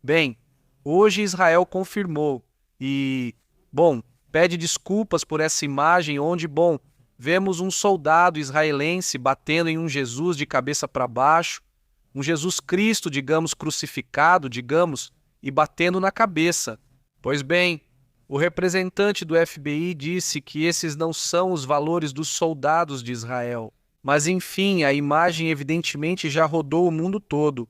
Bem, hoje Israel confirmou e, bom, pede desculpas por essa imagem onde, vemos um soldado israelense batendo em um Jesus de cabeça para baixo, um Jesus Cristo, digamos, crucificado, digamos, e batendo na cabeça. Pois bem, o representante do FBI disse que esses não são os valores dos soldados de Israel. Mas enfim, a imagem evidentemente já rodou o mundo todo.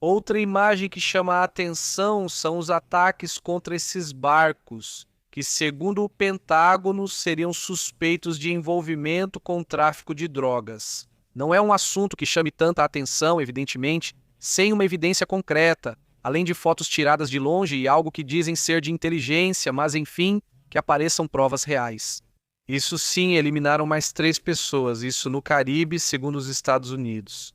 Outra imagem que chama a atenção são os ataques contra esses barcos, que, segundo o Pentágono, seriam suspeitos de envolvimento com o tráfico de drogas. Não é um assunto que chame tanta atenção, evidentemente, sem uma evidência concreta, além de fotos tiradas de longe e algo que dizem ser de inteligência, mas enfim, que apareçam provas reais. Isso sim, eliminaram mais 3 pessoas, isso no Caribe, segundo os Estados Unidos.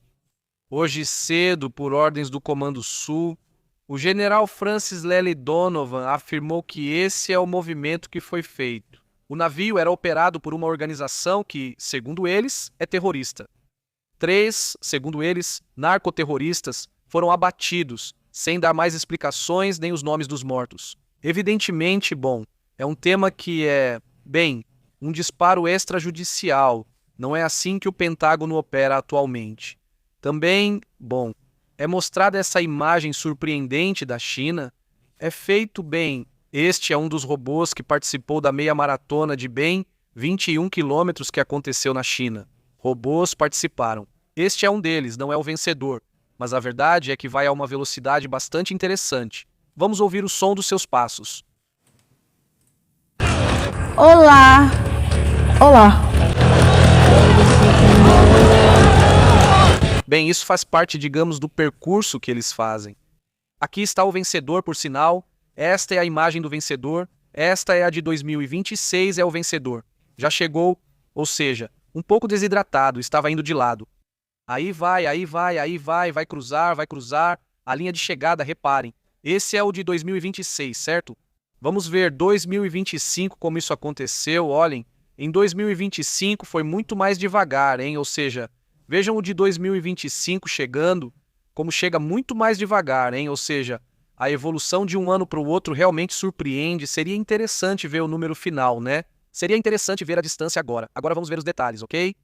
Hoje cedo, por ordens do Comando Sul, o general Francis Lely Donovan afirmou que esse é o movimento que foi feito. O navio era operado por uma organização que, segundo eles, é terrorista. 3, segundo eles, narcoterroristas foram abatidos, sem dar mais explicações nem os nomes dos mortos. Evidentemente, é um tema que é, um disparo extrajudicial. Não é assim que o Pentágono opera atualmente. Também, é mostrada essa imagem surpreendente da China. É feito este é um dos robôs que participou da meia maratona de 21 quilômetros que aconteceu na China. Robôs participaram. Este é um deles, não é o vencedor, mas a verdade é que vai a uma velocidade bastante interessante. Vamos ouvir o som dos seus passos. Olá! Olá! Bem, isso faz parte, digamos, do percurso que eles fazem. Aqui está o vencedor, por sinal. Esta é a imagem do vencedor. Esta é a de 2026, é o vencedor. Já chegou, ou seja, um pouco desidratado, estava indo de lado. Vai cruzar. A linha de chegada, reparem. Esse é o de 2026, certo? Vamos ver 2025 como isso aconteceu. Olhem, em 2025 foi muito mais devagar, hein? Ou seja, vejam o de 2025 chegando, como chega muito mais devagar, hein? Ou seja, a evolução de um ano para o outro realmente surpreende. Seria interessante ver o número final, né? Seria interessante ver a distância agora. Agora vamos ver os detalhes, ok?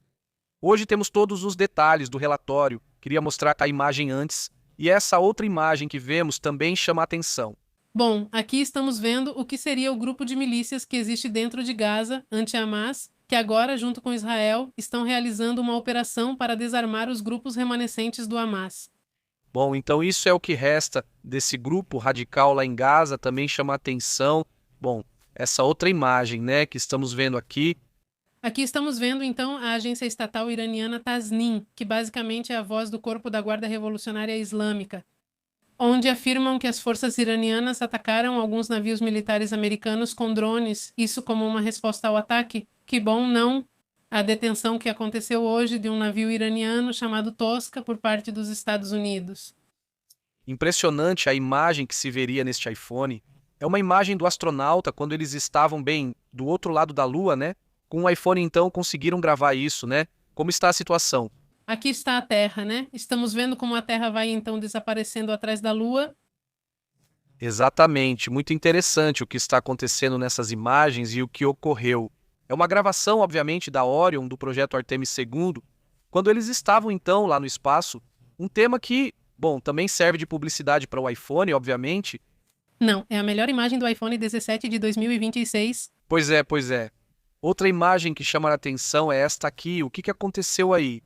Hoje temos todos os detalhes do relatório. Queria mostrar a imagem antes. E essa outra imagem que vemos também chama a atenção. Bom, aqui estamos vendo o que seria o grupo de milícias que existe dentro de Gaza, anti-Hamas, que agora, junto com Israel, estão realizando uma operação para desarmar os grupos remanescentes do Hamas. Bom, então isso é o que resta desse grupo radical lá em Gaza, também chama a atenção. Bom, essa outra imagem, né, que estamos vendo aqui. Aqui estamos vendo, então, a agência estatal iraniana Tasnim, que basicamente é a voz do Corpo da Guarda Revolucionária Islâmica, onde afirmam que as forças iranianas atacaram alguns navios militares americanos com drones, isso como uma resposta ao ataque. Que bom, não. A detenção que aconteceu hoje de um navio iraniano chamado Tosca por parte dos Estados Unidos. Impressionante a imagem que se veria neste iPhone. É uma imagem do astronauta quando eles estavam do outro lado da Lua, né? Com o iPhone, então, conseguiram gravar isso, né? Como está a situação? Aqui está a Terra, né? Estamos vendo como a Terra vai, então, desaparecendo atrás da Lua. Exatamente. Muito interessante o que está acontecendo nessas imagens e o que ocorreu. É uma gravação, obviamente, da Orion, do projeto Artemis II, quando eles estavam, então, lá no espaço. Um tema que, também serve de publicidade para o iPhone, obviamente. Não, é a melhor imagem do iPhone 17 de 2026. Pois é. Outra imagem que chama a atenção é esta aqui. O que aconteceu aí?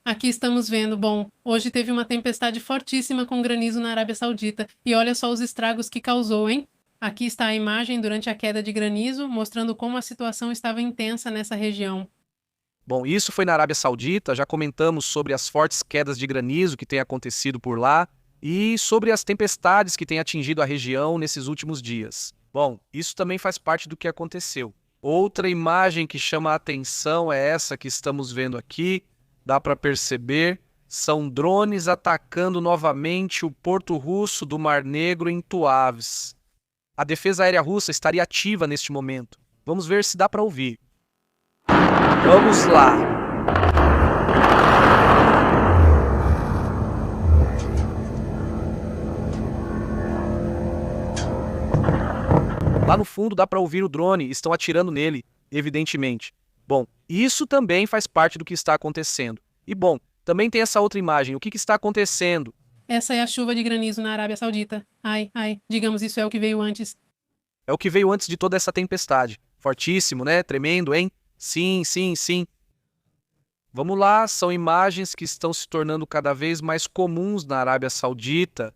Aqui estamos vendo, hoje teve uma tempestade fortíssima com granizo na Arábia Saudita. E olha só os estragos que causou, hein? Aqui está a imagem durante a queda de granizo, mostrando como a situação estava intensa nessa região. Bom, isso foi na Arábia Saudita, já comentamos sobre as fortes quedas de granizo que têm acontecido por lá e sobre as tempestades que têm atingido a região nesses últimos dias. Bom, isso também faz parte do que aconteceu. Outra imagem que chama a atenção é essa que estamos vendo aqui. Dá para perceber, são drones atacando novamente o porto russo do Mar Negro em Tuaves. A defesa aérea russa estaria ativa neste momento. Vamos ver se dá para ouvir. Vamos lá! Lá no fundo dá para ouvir o drone, estão atirando nele, evidentemente. Bom, isso também faz parte do que está acontecendo. E bom, também tem essa outra imagem. O que está acontecendo? Essa é a chuva de granizo na Arábia Saudita. Ai, digamos isso é o que veio antes. É o que veio antes de toda essa tempestade. Fortíssimo, né? Tremendo, hein? Sim, sim, sim. Vamos lá, são imagens que estão se tornando cada vez mais comuns na Arábia Saudita,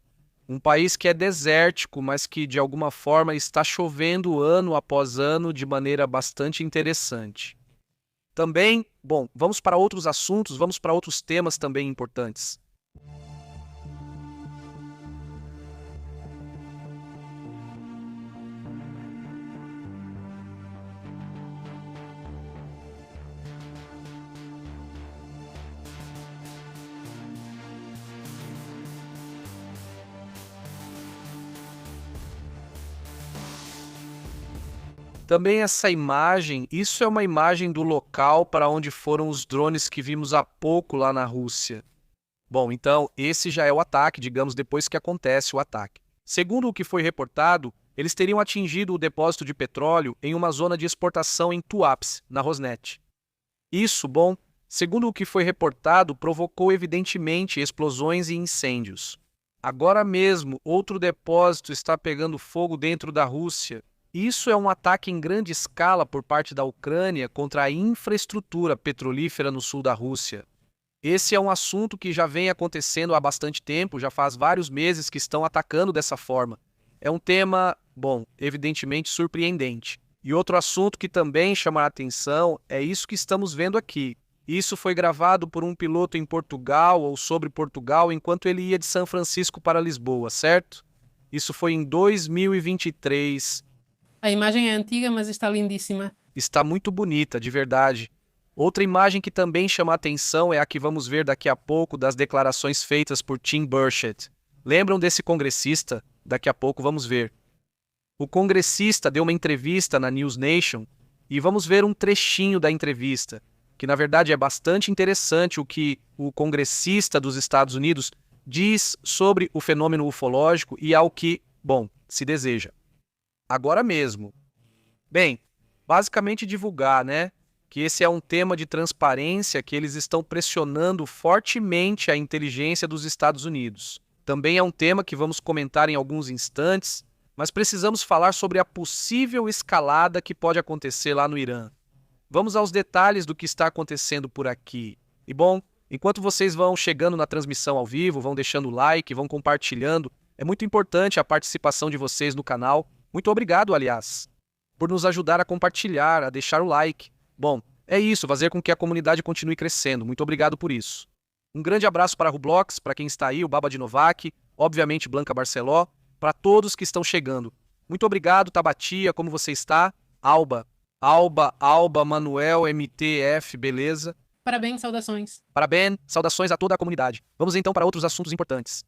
um país que é desértico, mas que de alguma forma está chovendo ano após ano de maneira bastante interessante. Também, bom, vamos para outros assuntos, vamos para outros temas também importantes. Também essa imagem, isso é uma imagem do local para onde foram os drones que vimos há pouco lá na Rússia. Bom, então esse já é o ataque, digamos, depois que acontece o ataque. Segundo o que foi reportado, eles teriam atingido o depósito de petróleo em uma zona de exportação em Tuapse, na Rosneft. Isso, bom, segundo o que foi reportado, provocou evidentemente explosões e incêndios. Agora mesmo, outro depósito está pegando fogo dentro da Rússia. Isso é um ataque em grande escala por parte da Ucrânia contra a infraestrutura petrolífera no sul da Rússia. Esse é um assunto que já vem acontecendo há bastante tempo, já faz vários meses que estão atacando dessa forma. É um tema, bom, evidentemente surpreendente. E outro assunto que também chama a atenção é isso que estamos vendo aqui. Isso foi gravado por um piloto em Portugal ou sobre Portugal enquanto ele ia de São Francisco para Lisboa, certo? Isso foi em 2023. A imagem é antiga, mas está lindíssima. Está muito bonita, de verdade. Outra imagem que também chama a atenção é a que vamos ver daqui a pouco das declarações feitas por Tim Burchett. Lembram desse congressista? Daqui a pouco vamos ver. O congressista deu uma entrevista na News Nation e vamos ver um trechinho da entrevista, que na verdade é bastante interessante o que o congressista dos Estados Unidos diz sobre o fenômeno ufológico e ao que, bom, se deseja. Agora mesmo. Bem, basicamente divulgar, né, que esse é um tema de transparência que eles estão pressionando fortemente a inteligência dos Estados Unidos. Também é um tema que vamos comentar em alguns instantes, mas precisamos falar sobre a possível escalada que pode acontecer lá no Irã. Vamos aos detalhes do que está acontecendo por aqui. E bom, enquanto vocês vão chegando na transmissão ao vivo, vão deixando o like, vão compartilhando, é muito importante a participação de vocês no canal. Muito obrigado, aliás, por nos ajudar a compartilhar, a deixar o like. Bom, é isso, fazer com que a comunidade continue crescendo. Muito obrigado por isso. Um grande abraço para a Roblox, para quem está aí, o Baba de Novak, obviamente Blanca Barceló, para todos que estão chegando. Muito obrigado, Tabatia, como você está? Alba, Manuel, MTF, beleza? Parabéns, saudações. Parabéns, saudações a toda a comunidade. Vamos então para outros assuntos importantes.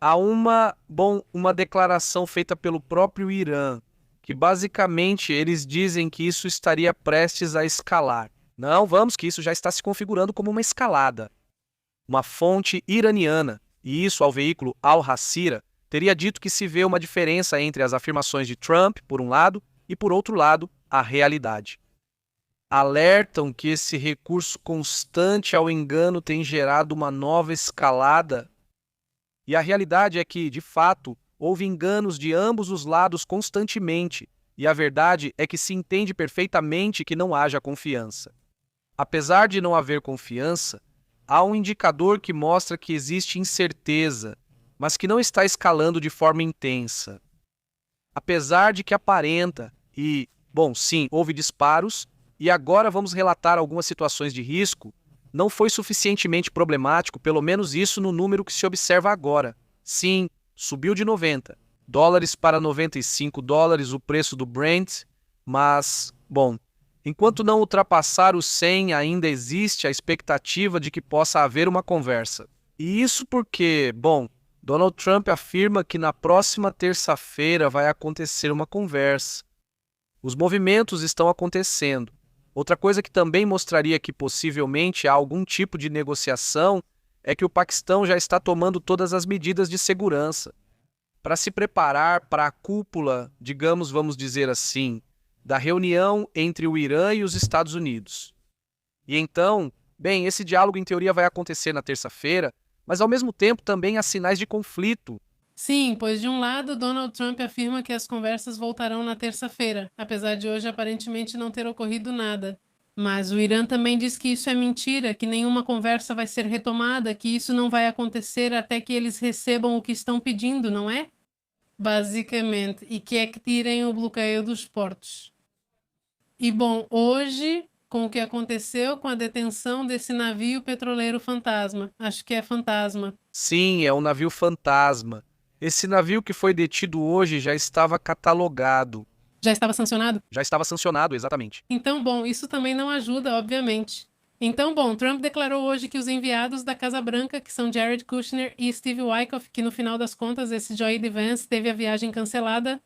Há uma declaração feita pelo próprio Irã, que basicamente eles dizem que isso estaria prestes a escalar. Não, vamos, que isso já está se configurando como uma escalada. Uma fonte iraniana, e isso ao veículo Al Jazeera, teria dito que se vê uma diferença entre as afirmações de Trump, por um lado, e por outro lado, a realidade. Alertam que esse recurso constante ao engano tem gerado uma nova escalada. E a realidade é que, de fato, houve enganos de ambos os lados constantemente, e a verdade é que se entende perfeitamente que não haja confiança. Apesar de não haver confiança, há um indicador que mostra que existe incerteza, mas que não está escalando de forma intensa. Apesar de que aparenta, e, bom, sim, houve disparos, e agora vamos relatar algumas situações de risco, não foi suficientemente problemático, pelo menos isso no número que se observa agora. Sim, subiu de 90 dólares para 95 dólares o preço do Brent, mas, bom, enquanto não ultrapassar os 100, ainda existe a expectativa de que possa haver uma conversa. E isso porque, bom, Donald Trump afirma que na próxima terça-feira vai acontecer uma conversa. Os movimentos estão acontecendo. Outra coisa que também mostraria que possivelmente há algum tipo de negociação é que o Paquistão já está tomando todas as medidas de segurança para se preparar para a cúpula, digamos, vamos dizer assim, da reunião entre o Irã e os Estados Unidos. E então, bem, esse diálogo em teoria vai acontecer na terça-feira, mas ao mesmo tempo também há sinais de conflito. Sim, pois de um lado, Donald Trump afirma que as conversas voltarão na terça-feira, apesar de hoje aparentemente não ter ocorrido nada. Mas o Irã também diz que isso é mentira, que nenhuma conversa vai ser retomada, que isso não vai acontecer até que eles recebam o que estão pedindo, não é? Basicamente, e que é que tirem o bloqueio dos portos. E bom, hoje, com o que aconteceu com a detenção desse navio petroleiro fantasma, acho que é fantasma. Sim, é um navio fantasma. Esse navio que foi detido hoje já estava catalogado. Já estava sancionado? Já estava sancionado, exatamente. Então, bom, isso também não ajuda, obviamente. Então, bom, Trump declarou hoje que os enviados da Casa Branca, que são Jared Kushner e Steve Witkoff, que no final das contas esse J.D. Vance teve a viagem cancelada,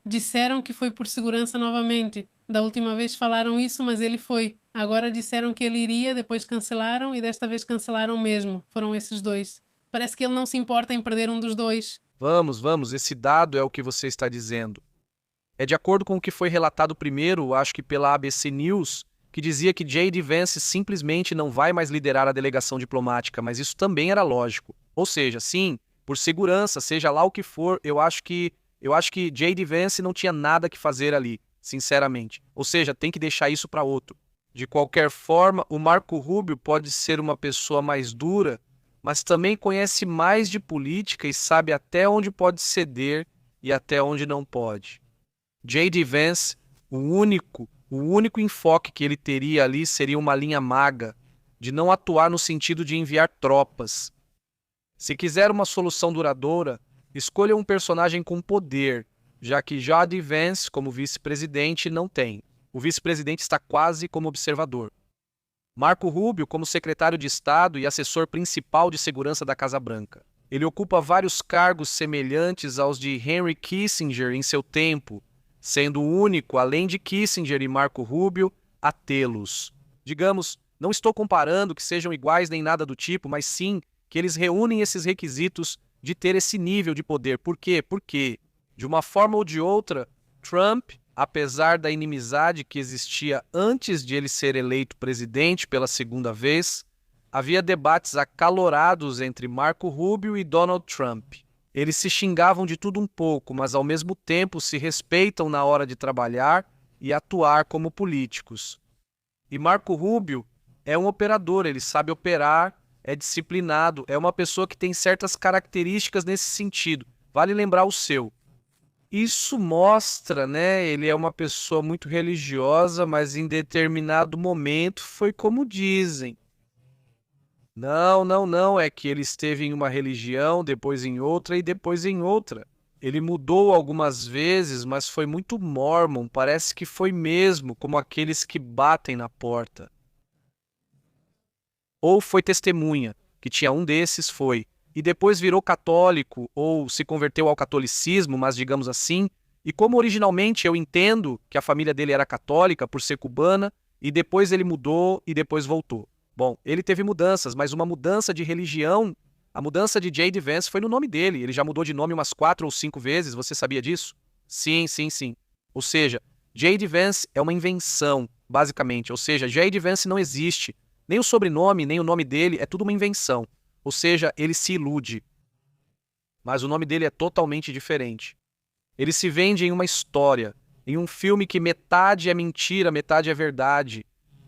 disseram que foi por segurança novamente. Da última vez falaram isso, mas ele foi. Agora disseram que ele iria, depois cancelaram e desta vez cancelaram mesmo. Foram esses dois. Parece que ele não se importa em perder um dos dois. Vamos, esse dado é o que você está dizendo. É de acordo com o que foi relatado primeiro, acho que pela ABC News, que dizia que J.D. Vance simplesmente não vai mais liderar a delegação diplomática, mas isso também era lógico. Ou seja, sim, por segurança, seja lá o que for, eu acho que J.D. Vance não tinha nada que fazer ali, sinceramente. Ou seja, tem que deixar isso para outro. De qualquer forma, o Marco Rubio pode ser uma pessoa mais dura, mas também conhece mais de política e sabe até onde pode ceder e até onde não pode. J.D. Vance, o único enfoque que ele teria ali seria uma linha maga, de não atuar no sentido de enviar tropas. Se quiser uma solução duradoura, escolha um personagem com poder, já que J.D. Vance, como vice-presidente, não tem. O vice-presidente está quase como observador. Marco Rubio, como secretário de Estado e assessor principal de segurança da Casa Branca. Ele ocupa vários cargos semelhantes aos de Henry Kissinger em seu tempo, sendo o único, além de Kissinger e Marco Rubio, a tê-los. Digamos, não estou comparando que sejam iguais nem nada do tipo, mas sim que eles reúnem esses requisitos de ter esse nível de poder. Por quê? Porque, de uma forma ou de outra, Trump, apesar da inimizade que existia antes de ele ser eleito presidente pela segunda vez, havia debates acalorados entre Marco Rubio e Donald Trump. Eles se xingavam de tudo um pouco, mas ao mesmo tempo se respeitam na hora de trabalhar e atuar como políticos. E Marco Rubio é um operador, ele sabe operar, é disciplinado, é uma pessoa que tem certas características nesse sentido. Vale lembrar o seu. Isso mostra, né? Ele é uma pessoa muito religiosa, mas em determinado momento foi como dizem. Não, é que ele esteve em uma religião, depois em outra e depois em outra. Ele mudou algumas vezes, mas foi muito mórmon, parece que foi mesmo, como aqueles que batem na porta. Ou foi testemunha, que tinha um desses, foi. E depois virou católico, ou se converteu ao catolicismo, mas digamos assim. E como originalmente eu entendo que a família dele era católica por ser cubana, e depois ele mudou e depois voltou. Bom, ele teve mudanças, mas uma mudança de religião, a mudança de J.D. Vance foi no nome dele. Ele já mudou de nome umas 4 ou 5 vezes, você sabia disso? Sim. Ou seja, J.D. Vance é uma invenção, basicamente. Ou seja, J.D. Vance não existe. Nem o sobrenome, nem o nome dele, é tudo uma invenção. Ou seja, ele se ilude. Mas o nome dele é totalmente diferente. Ele se vende em uma história, em um filme que metade é mentira, metade é verdade.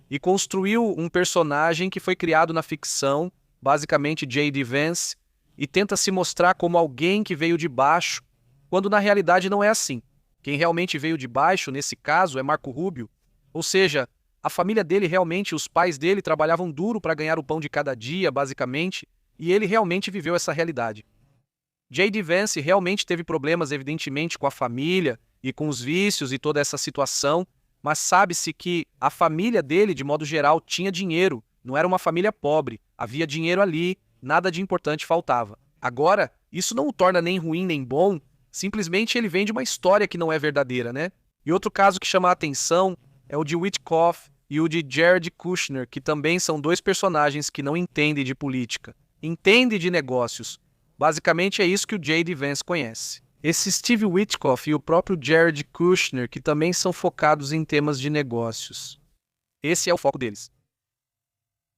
E construiu um personagem que foi criado na ficção, basicamente J.D. Vance, e tenta se mostrar como alguém que veio de baixo, quando na realidade não é assim. Quem realmente veio de baixo, nesse caso, é Marco Rubio. Ou seja, a família dele realmente, os pais dele trabalhavam duro para ganhar o pão de cada dia, basicamente, e ele realmente viveu essa realidade. J.D. Vance realmente teve problemas, evidentemente, com a família e com os vícios e toda essa situação, mas sabe-se que a família dele, de modo geral, tinha dinheiro, não era uma família pobre, havia dinheiro ali, nada de importante faltava. Agora, isso não o torna nem ruim nem bom, simplesmente ele vem de uma história que não é verdadeira, né? E outro caso que chama a atenção é o de Witkoff e o de Jared Kushner, que também são dois personagens que não entendem de política, entendem de negócios. Basicamente é isso que o J.D. Vance conhece. Esse Steve Witkoff e o próprio Jared Kushner, que também são focados em temas de negócios. Esse é o foco deles.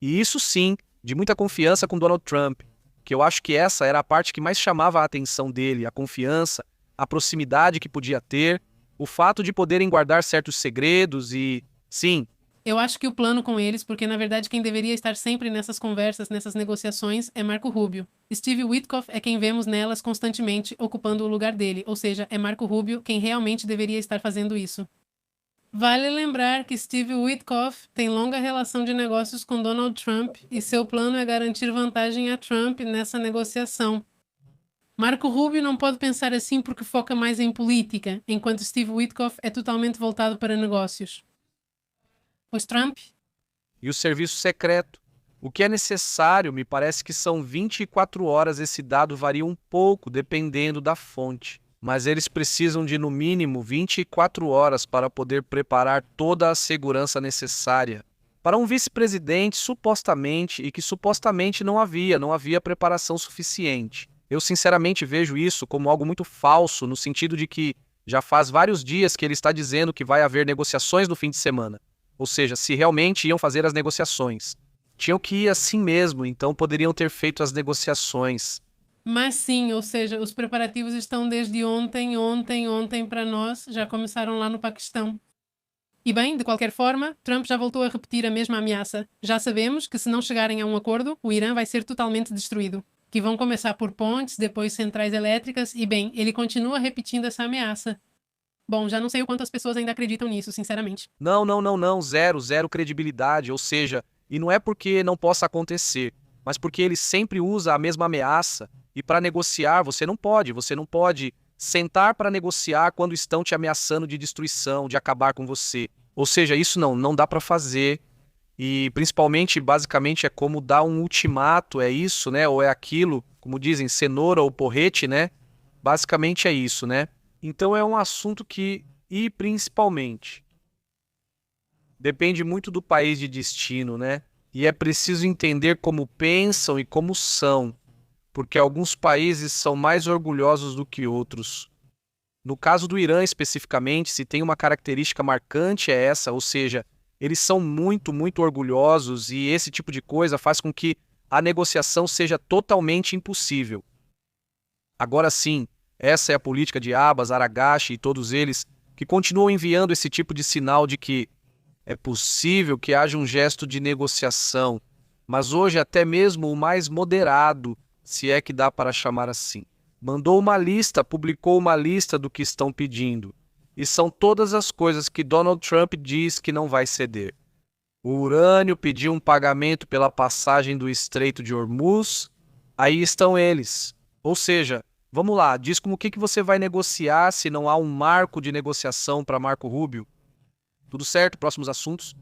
E isso sim, de muita confiança com Donald Trump, que eu acho que essa era a parte que mais chamava a atenção dele, a confiança, a proximidade que podia ter, o fato de poderem guardar certos segredos e, sim, Eu acho que o plano com eles, porque na verdade quem deveria estar sempre nessas conversas, nessas negociações, é Marco Rubio. Steve Witkoff é quem vemos nelas constantemente ocupando o lugar dele, ou seja, é Marco Rubio quem realmente deveria estar fazendo isso. Vale lembrar que Steve Witkoff tem longa relação de negócios com Donald Trump e seu plano é garantir vantagem a Trump nessa negociação. Marco Rubio não pode pensar assim porque foca mais em política, enquanto Steve Witkoff é totalmente voltado para negócios. Pois Trump e o serviço secreto. O que é necessário, me parece que são 24 horas, esse dado varia um pouco dependendo da fonte. Mas eles precisam de no mínimo 24 horas para poder preparar toda a segurança necessária. Para um vice-presidente, supostamente, e que supostamente não havia preparação suficiente. Eu sinceramente vejo isso como algo muito falso, no sentido de que já faz vários dias que ele está dizendo que vai haver negociações no fim de semana. Ou seja, se realmente iam fazer as negociações. Tinham que ir assim mesmo, então poderiam ter feito as negociações. Mas sim, ou seja, os preparativos estão desde ontem para nós, já começaram lá no Paquistão. E bem, de qualquer forma, Trump já voltou a repetir a mesma ameaça. Já sabemos que se não chegarem a um acordo, o Irã vai ser totalmente destruído. Que vão começar por pontes, depois centrais elétricas, e bem, ele continua repetindo essa ameaça. Bom, já não sei o quanto as pessoas ainda acreditam nisso, sinceramente. Não, zero credibilidade, ou seja, e não é porque não possa acontecer, mas porque ele sempre usa a mesma ameaça, e para negociar você não pode sentar para negociar quando estão te ameaçando de destruição, de acabar com você. Ou seja, isso não dá para fazer, e principalmente, basicamente, é como dar um ultimato, é isso, né? Ou é aquilo, como dizem, cenoura ou porrete, né? Basicamente é isso, né? Então é um assunto que, e principalmente, depende muito do país de destino, né? E é preciso entender como pensam e como são, porque alguns países são mais orgulhosos do que outros. No caso do Irã especificamente, se tem uma característica marcante é essa, ou seja, eles são muito orgulhosos e esse tipo de coisa faz com que a negociação seja totalmente impossível. Agora sim, essa é a política de Abbas, Aragashi e todos eles que continuam enviando esse tipo de sinal de que é possível que haja um gesto de negociação, mas hoje até mesmo o mais moderado, se é que dá para chamar assim, publicou uma lista do que estão pedindo, e são todas as coisas que Donald Trump diz que não vai ceder. O urânio pediu um pagamento pela passagem do Estreito de Hormuz, aí estão eles. Ou seja, vamos lá, diz como o que você vai negociar se não há um marco de negociação para Marco Rubio. Tudo certo? Próximos assuntos?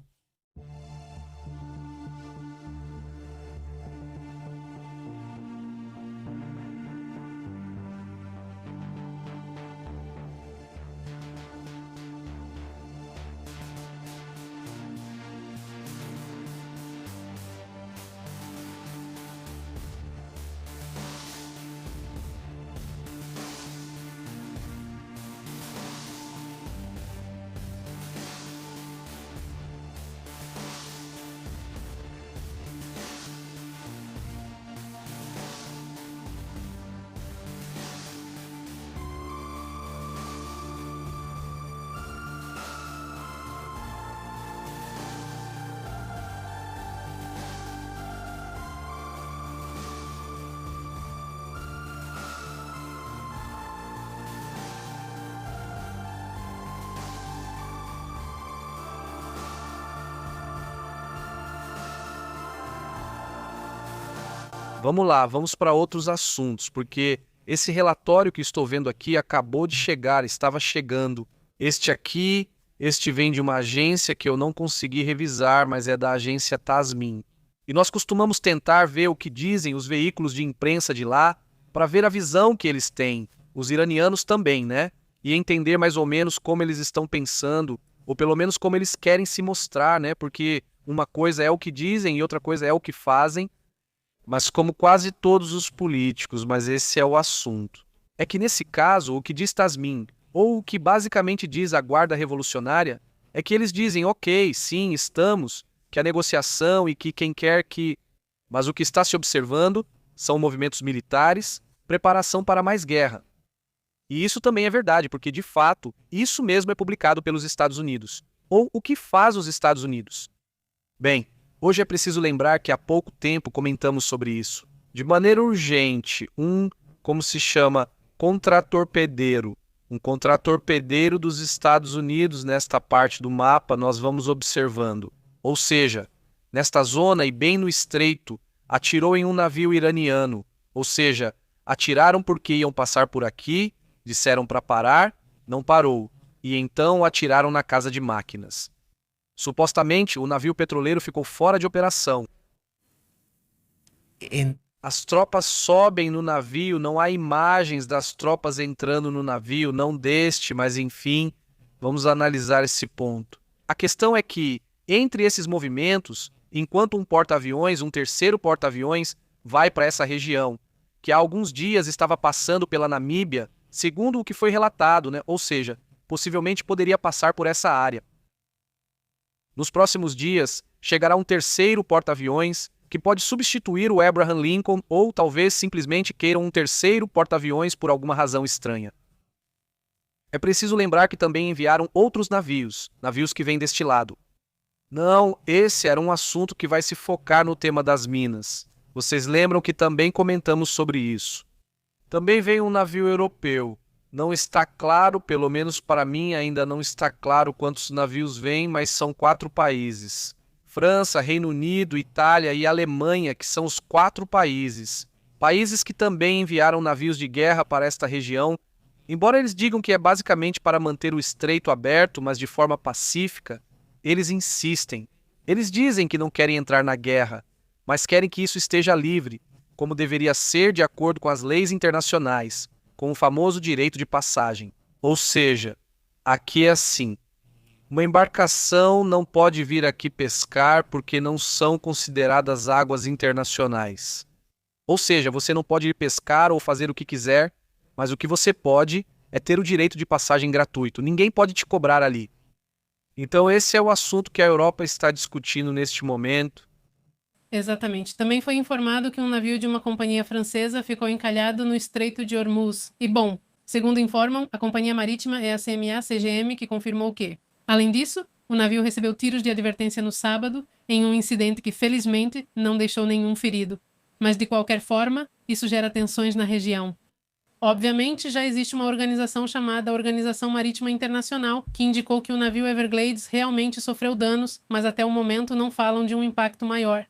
Vamos lá, vamos para outros assuntos, porque esse relatório que estou vendo aqui acabou de chegar, estava chegando. Este vem de uma agência que eu não consegui revisar, mas é da agência Tasmin. E nós costumamos tentar ver o que dizem os veículos de imprensa de lá para ver a visão que eles têm, os iranianos também, né? E entender mais ou menos como eles estão pensando, ou pelo menos como eles querem se mostrar, né? Porque uma coisa é o que dizem e outra coisa é o que fazem, mas como quase todos os políticos, mas esse é o assunto. É que nesse caso, o que diz Tasmin, ou o que basicamente diz a Guarda Revolucionária, é que eles dizem, ok, sim, estamos, que a negociação e que quem quer que... Mas o que está se observando são movimentos militares, preparação para mais guerra. E isso também é verdade, porque de fato, isso mesmo é publicado pelos Estados Unidos. Ou o que faz os Estados Unidos? Bem, hoje é preciso lembrar que há pouco tempo comentamos sobre isso. De maneira urgente, como se chama, contratorpedeiro. Um contratorpedeiro dos Estados Unidos nesta parte do mapa nós vamos observando. Ou seja, nesta zona e bem no estreito, atirou em um navio iraniano. Ou seja, atiraram porque iam passar por aqui, disseram para parar, não parou. E então atiraram na casa de máquinas. Supostamente, o navio petroleiro ficou fora de operação. As tropas sobem no navio, não há imagens das tropas entrando no navio, não deste, mas enfim, vamos analisar esse ponto. A questão é que, entre esses movimentos, enquanto um porta-aviões, um terceiro porta-aviões, vai para essa região, que há alguns dias estava passando pela Namíbia, segundo o que foi relatado, né? Ou seja, possivelmente poderia passar por essa área. Nos próximos dias, chegará um terceiro porta-aviões que pode substituir o Abraham Lincoln ou talvez simplesmente queiram um terceiro porta-aviões por alguma razão estranha. É preciso lembrar que também enviaram outros navios que vêm deste lado. Não, esse era um assunto que vai se focar no tema das minas. Vocês lembram que também comentamos sobre isso. Também veio um navio europeu. Não está claro, pelo menos para mim ainda não está claro quantos navios vêm, mas são 4 países. França, Reino Unido, Itália e Alemanha, que são os 4 países. Países que também enviaram navios de guerra para esta região, embora eles digam que é basicamente para manter o estreito aberto, mas de forma pacífica, eles insistem. Eles dizem que não querem entrar na guerra, mas querem que isso esteja livre, como deveria ser de acordo com as leis internacionais, com o famoso direito de passagem. Ou seja, aqui é assim. Uma embarcação não pode vir aqui pescar porque não são consideradas águas internacionais. Ou seja, você não pode ir pescar ou fazer o que quiser, mas o que você pode é ter o direito de passagem gratuito. Ninguém pode te cobrar ali. Então esse é o assunto que a Europa está discutindo neste momento. Exatamente. Também foi informado que um navio de uma companhia francesa ficou encalhado no Estreito de Hormuz. E bom, segundo informam, a companhia marítima é a CMA-CGM que confirmou que, além disso, o navio recebeu tiros de advertência no sábado, em um incidente que, felizmente, não deixou nenhum ferido. Mas, de qualquer forma, isso gera tensões na região. Obviamente, já existe uma organização chamada Organização Marítima Internacional, que indicou que o navio Everglades realmente sofreu danos, mas até o momento não falam de um impacto maior.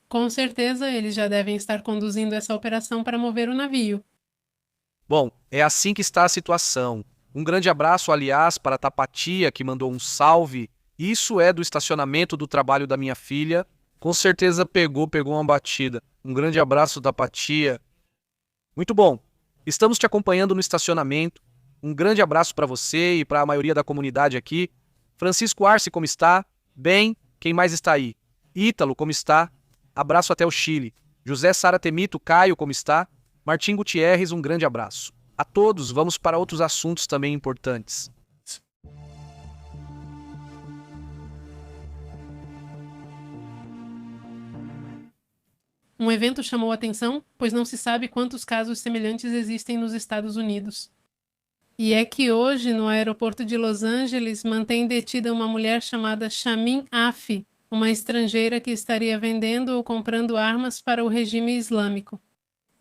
Com certeza, eles já devem estar conduzindo essa operação para mover o navio. Bom, é assim que está a situação. Um grande abraço, aliás, para a Tapatia, que mandou um salve. Isso é do estacionamento do trabalho da minha filha. Com certeza pegou uma batida. Um grande abraço, Tapatia. Muito bom. Estamos te acompanhando no estacionamento. Um grande abraço para você e para a maioria da comunidade aqui. Francisco Arce, como está? Bem, quem mais está aí? Ítalo, como está? Abraço até o Chile. José Sara Temito, Caio, como está? Martim Gutierrez, um grande abraço. A todos, vamos para outros assuntos também importantes. Um evento chamou a atenção, pois não se sabe quantos casos semelhantes existem nos Estados Unidos. E é que hoje, no aeroporto de Los Angeles, mantém detida uma mulher chamada Shamin Afi, uma estrangeira que estaria vendendo ou comprando armas para o regime islâmico.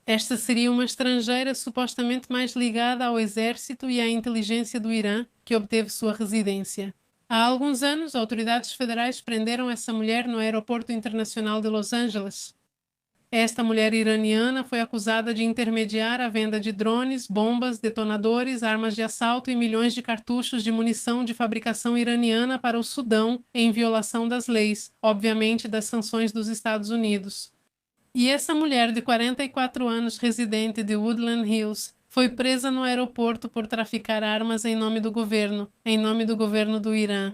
Esta seria uma estrangeira supostamente mais ligada ao exército e à inteligência do Irã, que obteve sua residência. Há alguns anos, autoridades federais prenderam essa mulher no Aeroporto Internacional de Los Angeles. Esta mulher iraniana foi acusada de intermediar a venda de drones, bombas, detonadores, armas de assalto e milhões de cartuchos de munição de fabricação iraniana para o Sudão, em violação das leis, obviamente das sanções dos Estados Unidos. E essa mulher de 44 anos, residente de Woodland Hills, foi presa no aeroporto por traficar armas em nome do governo do Irã.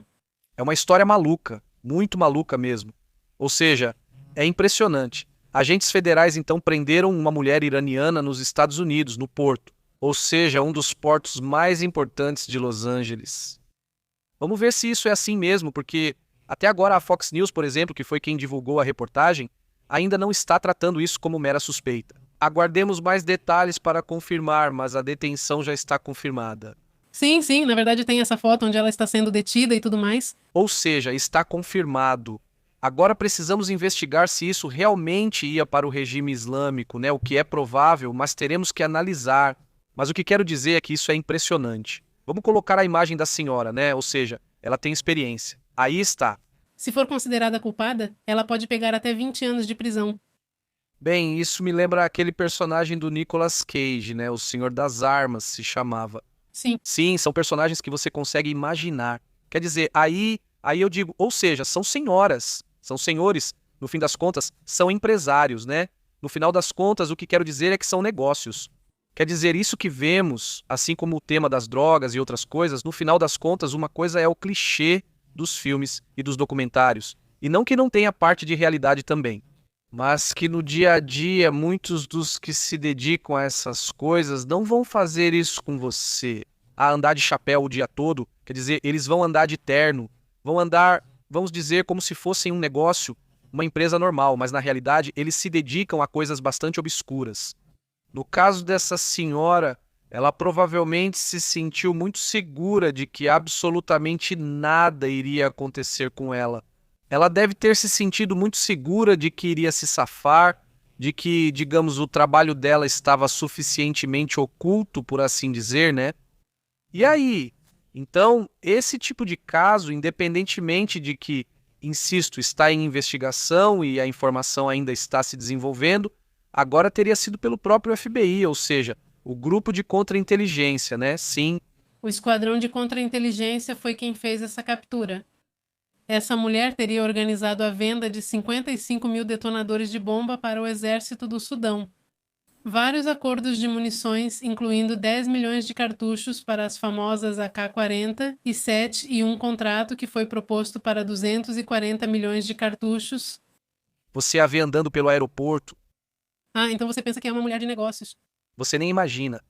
É uma história maluca, muito maluca mesmo. Ou seja, é impressionante. Agentes federais então prenderam uma mulher iraniana nos Estados Unidos, no porto, ou seja, um dos portos mais importantes de Los Angeles. Vamos ver se isso é assim mesmo, porque até agora a Fox News, por exemplo, que foi quem divulgou a reportagem, ainda não está tratando isso como mera suspeita. Aguardemos mais detalhes para confirmar, mas a detenção já está confirmada. Sim, na verdade tem essa foto onde ela está sendo detida e tudo mais. Ou seja, está confirmado. Agora precisamos investigar se isso realmente ia para o regime islâmico, né? O que é provável, mas teremos que analisar. Mas o que quero dizer é que isso é impressionante. Vamos colocar a imagem da senhora, né? Ou seja, ela tem experiência. Aí está. Se for considerada culpada, ela pode pegar até 20 anos de prisão. Bem, isso me lembra aquele personagem do Nicolas Cage, né? O Senhor das Armas se chamava. Sim. Sim, são personagens que você consegue imaginar. Quer dizer, aí eu digo, ou seja, são senhoras, são senhores, no fim das contas, são empresários, né? No final das contas, o que quero dizer é que são negócios. Quer dizer, isso que vemos, assim como o tema das drogas e outras coisas, no final das contas, uma coisa é o clichê dos filmes e dos documentários. E não que não tenha parte de realidade também. Mas que no dia a dia, muitos dos que se dedicam a essas coisas não vão fazer isso com você. A andar de chapéu o dia todo, quer dizer, eles vão andar de terno, vão andar, vamos dizer, como se fossem um negócio, uma empresa normal, mas na realidade eles se dedicam a coisas bastante obscuras. No caso dessa senhora, ela provavelmente se sentiu muito segura de que absolutamente nada iria acontecer com ela. Ela deve ter se sentido muito segura de que iria se safar, de que, digamos, o trabalho dela estava suficientemente oculto, por assim dizer, né? E aí? Então, esse tipo de caso, independentemente de que, insisto, está em investigação e a informação ainda está se desenvolvendo, agora teria sido pelo próprio FBI, ou seja, o grupo de contra-inteligência, né? Sim. O esquadrão de contra-inteligência foi quem fez essa captura. Essa mulher teria organizado a venda de 55 mil detonadores de bomba para o exército do Sudão. Vários acordos de munições, incluindo 10 milhões de cartuchos para as famosas AK-47 e um contrato que foi proposto para 240 milhões de cartuchos. Você a vê andando pelo aeroporto. Ah, então você pensa que é uma mulher de negócios. Você nem imagina.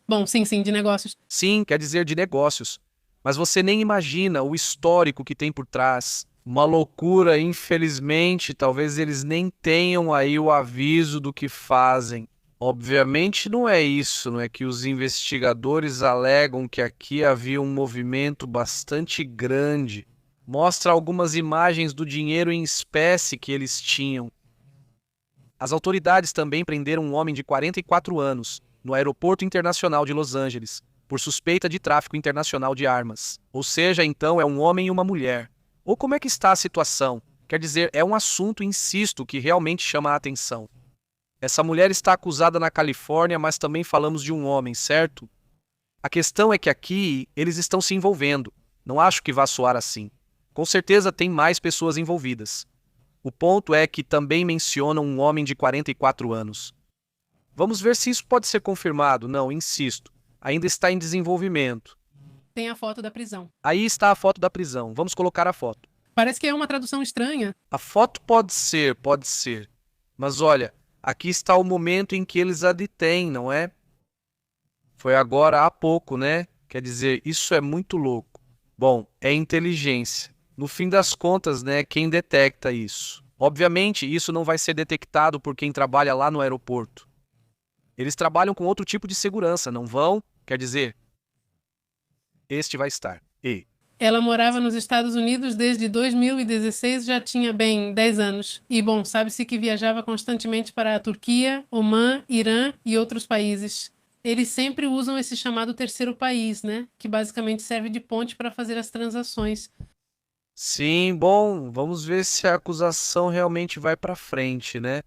Bom, sim, de negócios. Sim, quer dizer de negócios. Mas você nem imagina o histórico que tem por trás. Uma loucura, infelizmente, talvez eles nem tenham aí o aviso do que fazem. Obviamente não é isso, não é que os investigadores alegam que aqui havia um movimento bastante grande. Mostra algumas imagens do dinheiro em espécie que eles tinham. As autoridades também prenderam um homem de 44 anos, no Aeroporto Internacional de Los Angeles, por suspeita de tráfico internacional de armas. Ou seja, então é um homem e uma mulher. Ou como é que está a situação? Quer dizer, é um assunto, insisto, que realmente chama a atenção. Essa mulher está acusada na Califórnia, mas também falamos de um homem, certo? A questão é que aqui eles estão se envolvendo. Não acho que vá soar assim. Com certeza tem mais pessoas envolvidas. O ponto é que também mencionam um homem de 44 anos. Vamos ver se isso pode ser confirmado. Não, insisto. Ainda está em desenvolvimento. Tem a foto da prisão. Aí está a foto da prisão. Vamos colocar a foto. Parece que é uma tradução estranha. A foto pode ser. Mas olha, aqui está o momento em que eles a detêm, não é? Foi agora há pouco, né? Quer dizer, isso é muito louco. Bom, é inteligência. No fim das contas, né, quem detecta isso? Obviamente, isso não vai ser detectado por quem trabalha lá no aeroporto. Eles trabalham com outro tipo de segurança, não vão? Quer dizer, este vai estar. E Ela morava nos Estados Unidos desde 2016, já tinha bem 10 anos. E bom, sabe-se que viajava constantemente para a Turquia, Omã, Irã e outros países. Eles sempre usam esse chamado terceiro país, né? Que basicamente serve de ponte para fazer as transações. sim, bom, vamos ver se a acusação realmente vai para frente, né?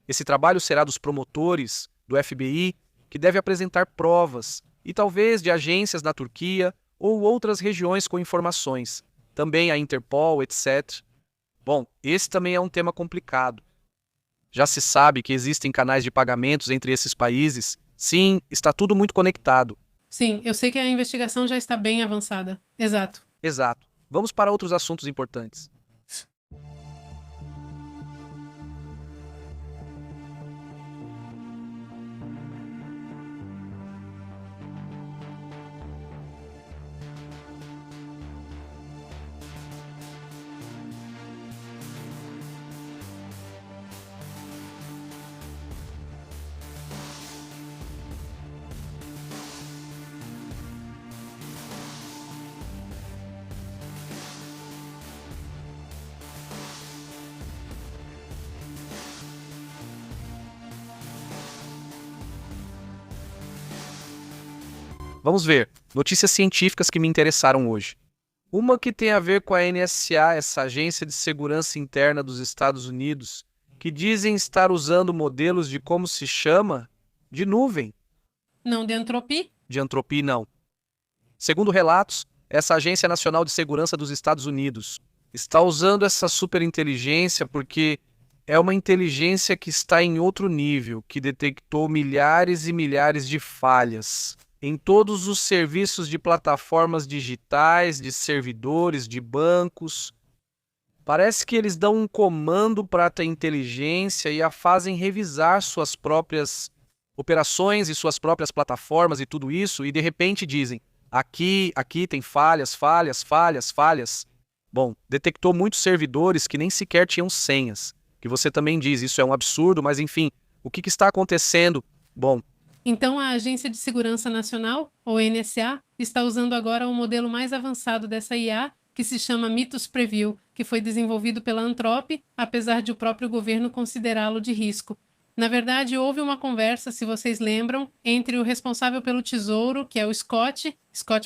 Esse trabalho será dos promotores do FBI, que deve apresentar provas, e talvez de agências na Turquia ou outras regiões com informações, também a Interpol, etc. Bom, esse também é um tema complicado. Já se sabe que existem canais de pagamentos entre esses países. Sim, está tudo muito conectado. Sim, eu sei que a investigação já está bem avançada. Exato. Exato. Vamos para outros assuntos importantes. Vamos ver, notícias científicas que me interessaram hoje. Uma que tem a ver com a NSA, essa agência de segurança interna dos Estados Unidos, que dizem estar usando modelos de como se chama? De nuvem. Não de entropia? De entropia, não. Segundo relatos, essa Agência Nacional de Segurança dos Estados Unidos está usando essa superinteligência porque é uma inteligência que está em outro nível, que detectou milhares e milhares de falhas em todos os serviços de plataformas digitais, de servidores, de bancos. Parece que eles dão um comando para a inteligência e a fazem revisar suas próprias operações e suas próprias plataformas e tudo isso, e de repente dizem, aqui tem falhas. Bom, detectou muitos servidores que nem sequer tinham senhas, que você também diz, isso é um absurdo, mas enfim, o que está acontecendo? Bom, então a Agência de Segurança Nacional, ou NSA, está usando agora o modelo mais avançado dessa IA, que se chama Mythos Preview, que foi desenvolvido pela Anthropic, apesar de o próprio governo considerá-lo de risco. Na verdade, houve uma conversa, se vocês lembram, entre o responsável pelo Tesouro, que é o Scott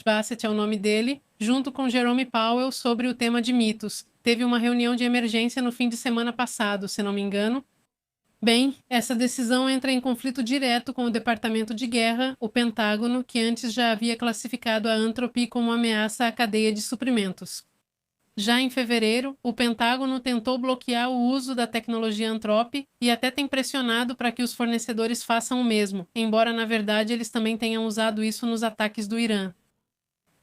Bassett é o nome dele, junto com Jerome Powell sobre o tema de mitos. Teve uma reunião de emergência no fim de semana passado, se não me engano. Bem, essa decisão entra em conflito direto com o Departamento de Guerra, o Pentágono, que antes já havia classificado a Anthropic como ameaça à cadeia de suprimentos. Já em fevereiro, o Pentágono tentou bloquear o uso da tecnologia Anthropic e até tem pressionado para que os fornecedores façam o mesmo, embora na verdade eles também tenham usado isso nos ataques do Irã.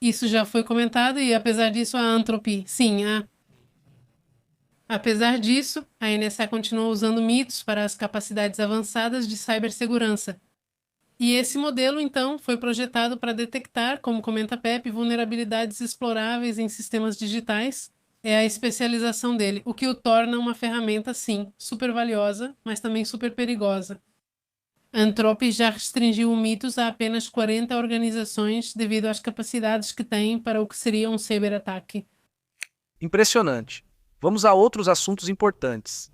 Isso já foi comentado e apesar disso a Anthropic, apesar disso, a NSA continuou usando mitos para as capacidades avançadas de cibersegurança. E esse modelo, então, foi projetado para detectar, como comenta Pepe, vulnerabilidades exploráveis em sistemas digitais. É a especialização dele, o que o torna uma ferramenta, sim, super valiosa, mas também super perigosa. A Anthropic já restringiu o mitos a apenas 40 organizações devido às capacidades que tem para o que seria um cyberataque. Impressionante. Vamos a outros assuntos importantes.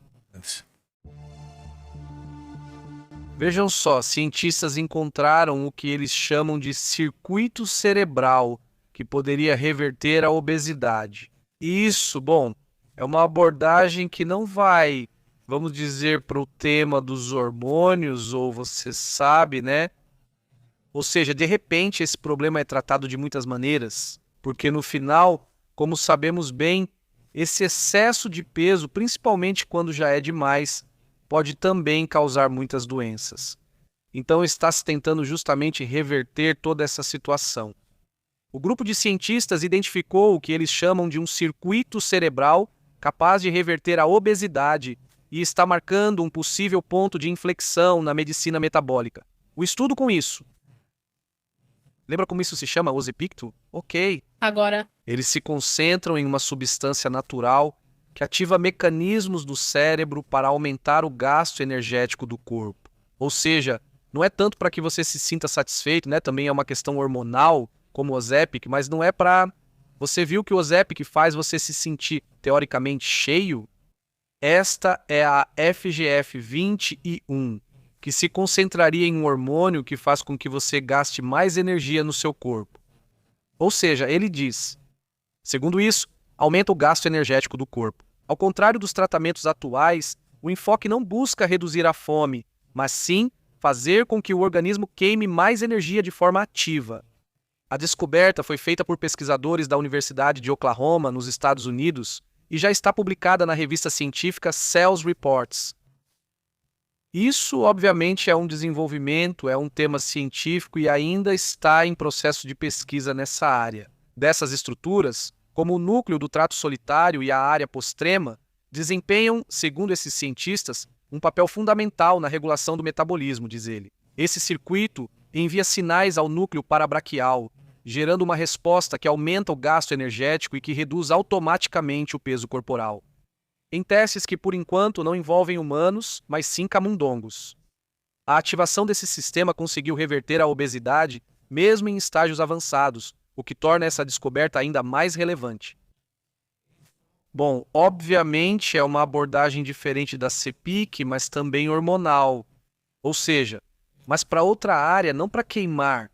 Vejam só, cientistas encontraram o que eles chamam de circuito cerebral, que poderia reverter a obesidade. Isso, bom, é uma abordagem que não vai, vamos dizer, para o tema dos hormônios, ou você sabe, né? Ou seja, de repente esse problema é tratado de muitas maneiras, porque no final, como sabemos bem, esse excesso de peso, principalmente quando já é demais, pode também causar muitas doenças. Então está se tentando justamente reverter toda essa situação. O grupo de cientistas identificou o que eles chamam de um circuito cerebral capaz de reverter a obesidade e está marcando um possível ponto de inflexão na medicina metabólica. O estudo com isso. Lembra como isso se chama, Ozepicto? Ok. Agora, eles se concentram em uma substância natural que ativa mecanismos do cérebro para aumentar o gasto energético do corpo. Ou seja, não é tanto para que você se sinta satisfeito, né? Também é uma questão hormonal, como o Ozempic, mas não é para... Você viu que o Ozempic faz você se sentir teoricamente cheio? Esta é a FGF21, que se concentraria em um hormônio que faz com que você gaste mais energia no seu corpo. Ou seja, ele diz, segundo isso, aumenta o gasto energético do corpo. Ao contrário dos tratamentos atuais, o enfoque não busca reduzir a fome, mas sim fazer com que o organismo queime mais energia de forma ativa. A descoberta foi feita por pesquisadores da Universidade de Oklahoma, nos Estados Unidos, e já está publicada na revista científica Cells Reports. Isso, obviamente, é um desenvolvimento, é um tema científico e ainda está em processo de pesquisa nessa área. Dessas estruturas, como o núcleo do trato solitário e a área postrema, desempenham, segundo esses cientistas, um papel fundamental na regulação do metabolismo, diz ele. Esse circuito envia sinais ao núcleo parabraquial, gerando uma resposta que aumenta o gasto energético e que reduz automaticamente o peso corporal. Em testes que, por enquanto, não envolvem humanos, mas sim camundongos. A ativação desse sistema conseguiu reverter a obesidade, mesmo em estágios avançados, o que torna essa descoberta ainda mais relevante. Bom, obviamente é uma abordagem diferente da CPIC, mas também hormonal. Ou seja, mas para outra área, não para queimar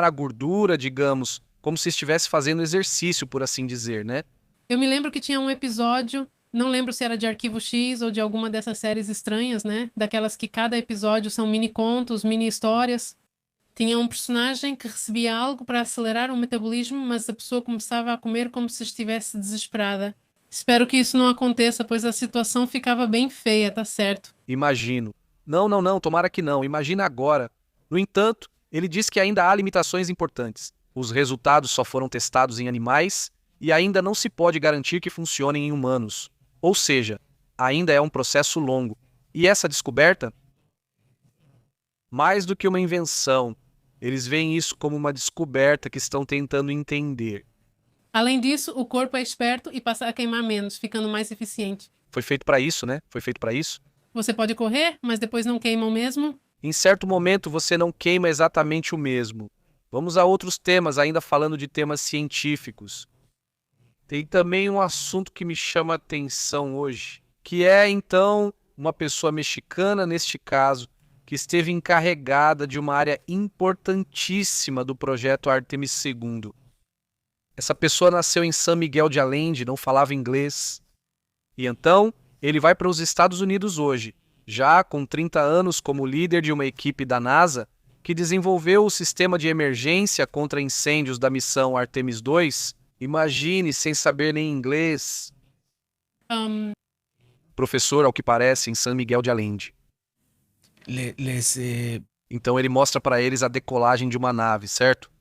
a gordura, digamos, como se estivesse fazendo exercício, por assim dizer, né? Eu me lembro que tinha um episódio, não lembro se era de Arquivo X ou de alguma dessas séries estranhas, né? Daquelas que cada episódio são mini contos, mini histórias. Tinha um personagem que recebia algo para acelerar o metabolismo, mas a pessoa começava a comer como se estivesse desesperada. Espero que isso não aconteça, pois a situação ficava bem feia, tá certo? Imagino. Não, tomara que não. Imagina agora. No entanto, ele diz que ainda há limitações importantes. Os resultados só foram testados em animais e ainda não se pode garantir que funcionem em humanos. Ou seja, ainda é um processo longo. E essa descoberta? Mais do que uma invenção, eles veem isso como uma descoberta que estão tentando entender. Além disso, o corpo é esperto e passa a queimar menos, ficando mais eficiente. Foi feito para isso, né? Foi feito para isso. Você pode correr, mas depois não queima o mesmo? Em certo momento você não queima exatamente o mesmo. Vamos a outros temas, ainda falando de temas científicos. Tem também um assunto que me chama a atenção hoje, que é, então, uma pessoa mexicana, neste caso, que esteve encarregada de uma área importantíssima do projeto Artemis II. Essa pessoa nasceu em San Miguel de Allende, não falava inglês. E então, ele vai para os Estados Unidos hoje, já com 30 anos como líder de uma equipe da NASA que desenvolveu o sistema de emergência contra incêndios da missão Artemis II. Imagine, sem saber nem inglês. Professor, ao que parece, em San Miguel de Allende. Então ele mostra para eles a decolagem de uma nave, certo?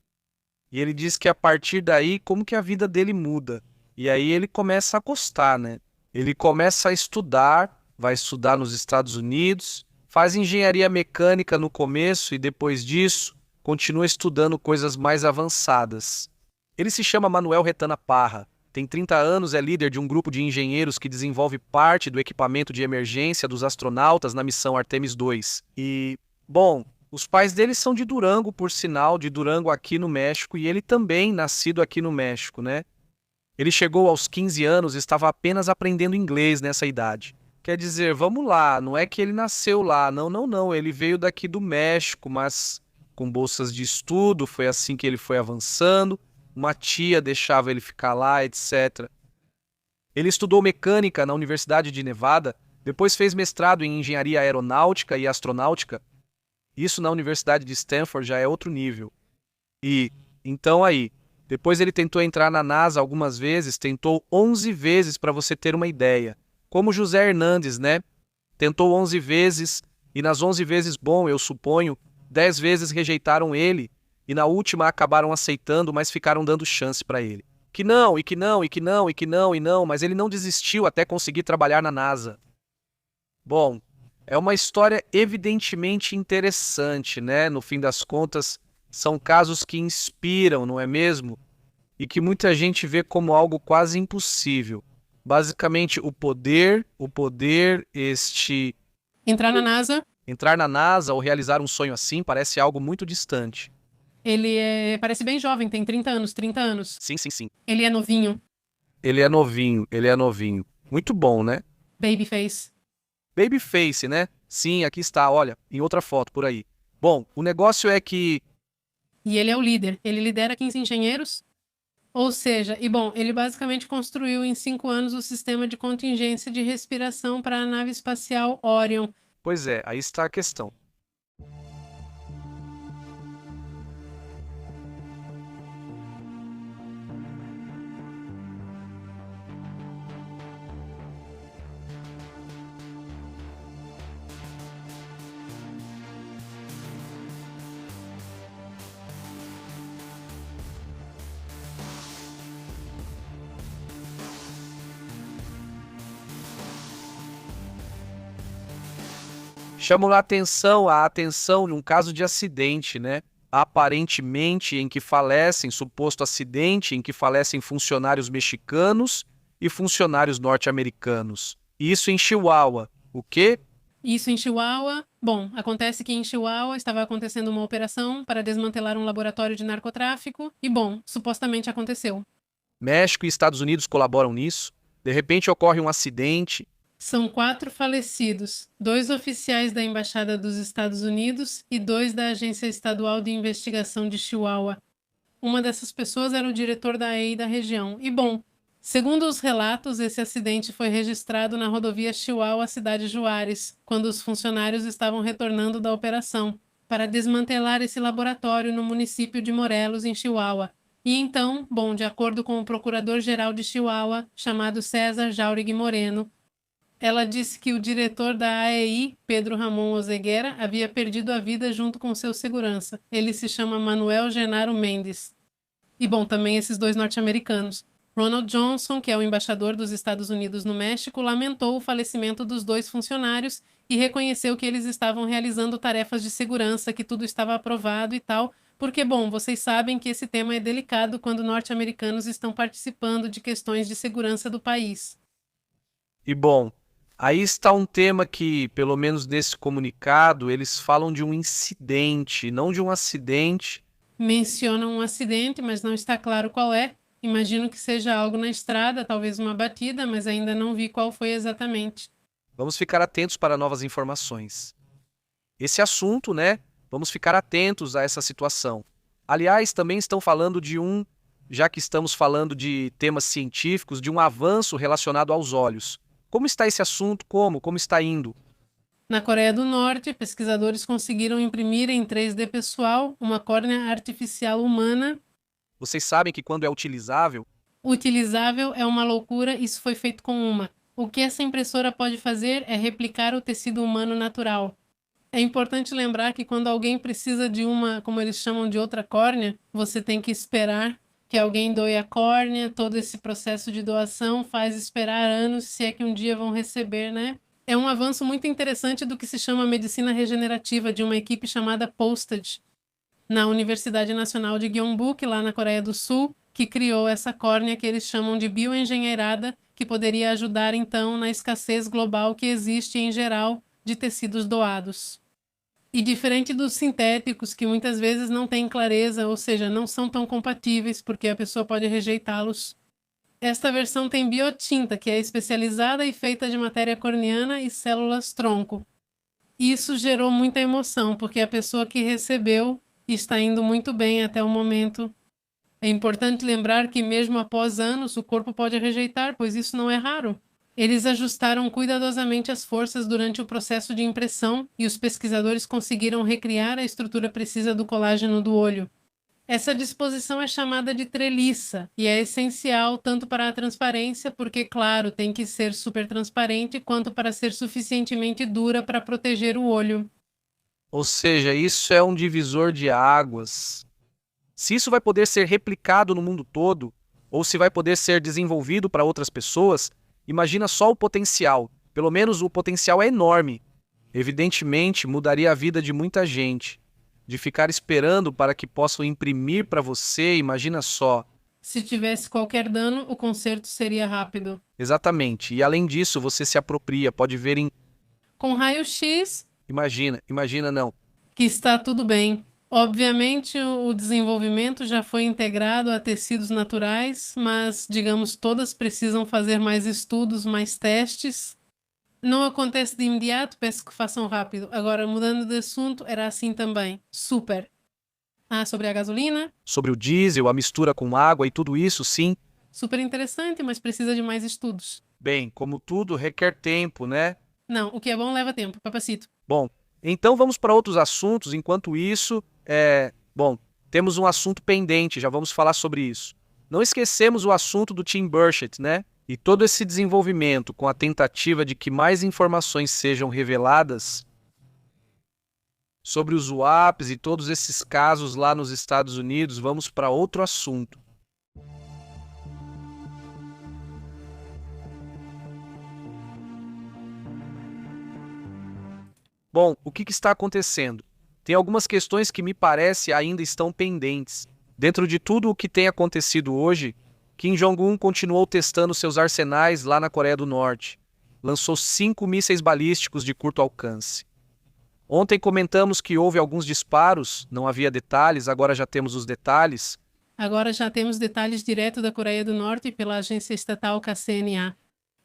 E ele diz que a partir daí, como que a vida dele muda. E aí ele começa a gostar, né? Ele começa a estudar, vai estudar nos Estados Unidos, faz engenharia mecânica no começo e depois disso continua estudando coisas mais avançadas. Ele se chama Manuel Retana Parra, tem 30 anos, é líder de um grupo de engenheiros que desenvolve parte do equipamento de emergência dos astronautas na missão Artemis II. E, bom, os pais dele são de Durango, por sinal, de Durango aqui no México, e ele também nascido aqui no México, né? Ele chegou aos 15 anos e estava apenas aprendendo inglês nessa idade. Quer dizer, vamos lá, não é que ele nasceu lá, não, ele veio daqui do México, mas com bolsas de estudo, foi assim que ele foi avançando, uma tia deixava ele ficar lá, etc. Ele estudou mecânica na Universidade de Nevada, depois fez mestrado em engenharia aeronáutica e astronáutica. Isso na Universidade de Stanford já é outro nível. E, então aí, depois ele tentou entrar na NASA algumas vezes, tentou 11 vezes para você ter uma ideia. Como José Hernandes, né? Tentou 11 vezes, e nas 11 vezes, bom, eu suponho, 10 vezes rejeitaram ele, e na última acabaram aceitando, mas ficaram dando chance para ele. Que não, mas ele não desistiu até conseguir trabalhar na NASA. Bom, é uma história evidentemente interessante, né? No fim das contas, são casos que inspiram, não é mesmo? E que muita gente vê como algo quase impossível. Basicamente, Entrar na NASA ou realizar um sonho assim parece algo muito distante. Ele parece bem jovem, tem 30 anos. Sim. Ele é novinho. Ele é novinho. Muito bom, né? Babyface, né? Sim, aqui está, olha, em outra foto por aí. Bom, o negócio é que... E ele é o líder. Ele lidera 15 engenheiros. Ou seja, e bom, ele basicamente construiu em 5 anos o sistema de contingência de respiração para a nave espacial Orion. Pois é, aí está a questão. Chamo a atenção num caso de acidente, né? Aparentemente em que falecem, suposto acidente em que falecem funcionários mexicanos e funcionários norte-americanos. Isso em Chihuahua. O quê? Isso em Chihuahua. Bom, acontece que em Chihuahua estava acontecendo uma operação para desmantelar um laboratório de narcotráfico e, bom, supostamente aconteceu. México e Estados Unidos colaboram nisso. De repente ocorre um acidente. São 4 falecidos, 2 oficiais da Embaixada dos Estados Unidos e 2 da Agência Estadual de Investigação de Chihuahua. Uma dessas pessoas era o diretor da AEI da região. E, bom, segundo os relatos, esse acidente foi registrado na rodovia Chihuahua-Cidade Juárez, quando os funcionários estavam retornando da operação para desmantelar esse laboratório no município de Morelos, em Chihuahua. E então, bom, de acordo com o procurador-geral de Chihuahua, chamado César Jauregui Moreno, ela disse que o diretor da AEI, Pedro Ramon Ozeguera, havia perdido a vida junto com seu segurança. Ele se chama Manuel Genaro Mendes. E, bom, também esses 2 norte-americanos. Ronald Johnson, que é o embaixador dos Estados Unidos no México, lamentou o falecimento dos 2 funcionários e reconheceu que eles estavam realizando tarefas de segurança, que tudo estava aprovado e tal, porque, bom, vocês sabem que esse tema é delicado quando norte-americanos estão participando de questões de segurança do país. E bom, aí está um tema que, pelo menos nesse comunicado, eles falam de um incidente, não de um acidente. Mencionam um acidente, mas não está claro qual é. Imagino que seja algo na estrada, talvez uma batida, mas ainda não vi qual foi exatamente. Vamos ficar atentos para novas informações. Esse assunto, né? Vamos ficar atentos a essa situação. Aliás, também estão falando já que estamos falando de temas científicos, de um avanço relacionado aos olhos. Como está esse assunto? Como está indo? Na Coreia do Norte, pesquisadores conseguiram imprimir em 3D pessoal uma córnea artificial humana. Vocês sabem que quando é utilizável, Utilizável é uma loucura, isso foi feito com uma. O que essa impressora pode fazer é replicar o tecido humano natural. É importante lembrar que quando alguém precisa de uma, como eles chamam de outra córnea, você tem que esperar que alguém doe a córnea, todo esse processo de doação faz esperar anos, se é que um dia vão receber, né? É um avanço muito interessante do que se chama medicina regenerativa, de uma equipe chamada Postage, na Universidade Nacional de Gyeongbuk, lá na Coreia do Sul, que criou essa córnea que eles chamam de bioengenheirada, que poderia ajudar então na escassez global que existe em geral de tecidos doados. E diferente dos sintéticos, que muitas vezes não têm clareza, ou seja, não são tão compatíveis porque a pessoa pode rejeitá-los, esta versão tem biotinta, que é especializada e feita de matéria corneana e células tronco. Isso gerou muita emoção, porque a pessoa que recebeu está indo muito bem até o momento. É importante lembrar que mesmo após anos, o corpo pode rejeitar, pois isso não é raro. Eles ajustaram cuidadosamente as forças durante o processo de impressão e os pesquisadores conseguiram recriar a estrutura precisa do colágeno do olho. Essa disposição é chamada de treliça e é essencial tanto para a transparência, porque, claro, tem que ser super transparente, quanto para ser suficientemente dura para proteger o olho. ou seja, isso é um divisor de águas. Se isso vai poder ser replicado no mundo todo, ou se vai poder ser desenvolvido para outras pessoas, imagina só o potencial. Pelo menos o potencial é enorme. Evidentemente, mudaria a vida de muita gente. De ficar esperando para que possam imprimir para você, imagina só. Se tivesse qualquer dano, o conserto seria rápido. Exatamente. E além disso, você se apropria, pode ver em... Com raio-x, Imagina não. que está tudo bem. Obviamente, o desenvolvimento já foi integrado a tecidos naturais, mas, digamos, todas precisam fazer mais estudos, mais testes. Não acontece de imediato, peço que façam rápido. Agora, mudando de assunto, era assim também. Super. Ah, sobre a gasolina? Sobre o diesel, a mistura com água e tudo isso, sim. Super interessante, mas precisa de mais estudos. Bem, como tudo, requer tempo, né? Não, o que é bom leva tempo, papacito. Bom, então vamos para outros assuntos. Enquanto isso, bom, temos um assunto pendente, já vamos falar sobre isso. Não esquecemos o assunto do Tim Burchett, né? E todo esse desenvolvimento com a tentativa de que mais informações sejam reveladas sobre os swaps e todos esses casos lá nos Estados Unidos, vamos para outro assunto. Bom, o que está acontecendo? Tem algumas questões que me parece ainda estão pendentes. Dentro de tudo o que tem acontecido hoje, Kim Jong-un continuou testando seus arsenais lá na Coreia do Norte. Lançou 5 mísseis balísticos de curto alcance. Ontem comentamos que houve alguns disparos, não havia detalhes, agora já temos os detalhes. Agora já temos detalhes direto da Coreia do Norte pela agência estatal KCNA,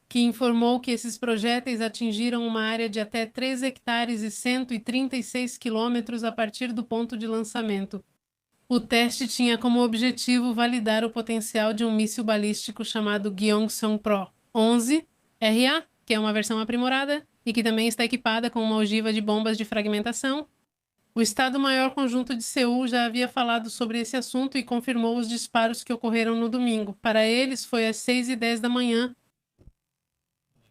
que informou que esses projéteis atingiram uma área de até 3 hectares e 136 quilômetros a partir do ponto de lançamento. O teste tinha como objetivo validar o potencial de um míssil balístico chamado Gyeongsong-Pro 11-RA, que é uma versão aprimorada e que também está equipada com uma ogiva de bombas de fragmentação. O Estado-Maior Conjunto de Seul já havia falado sobre esse assunto e confirmou os disparos que ocorreram no domingo. Para eles, foi às 6h10 da manhã.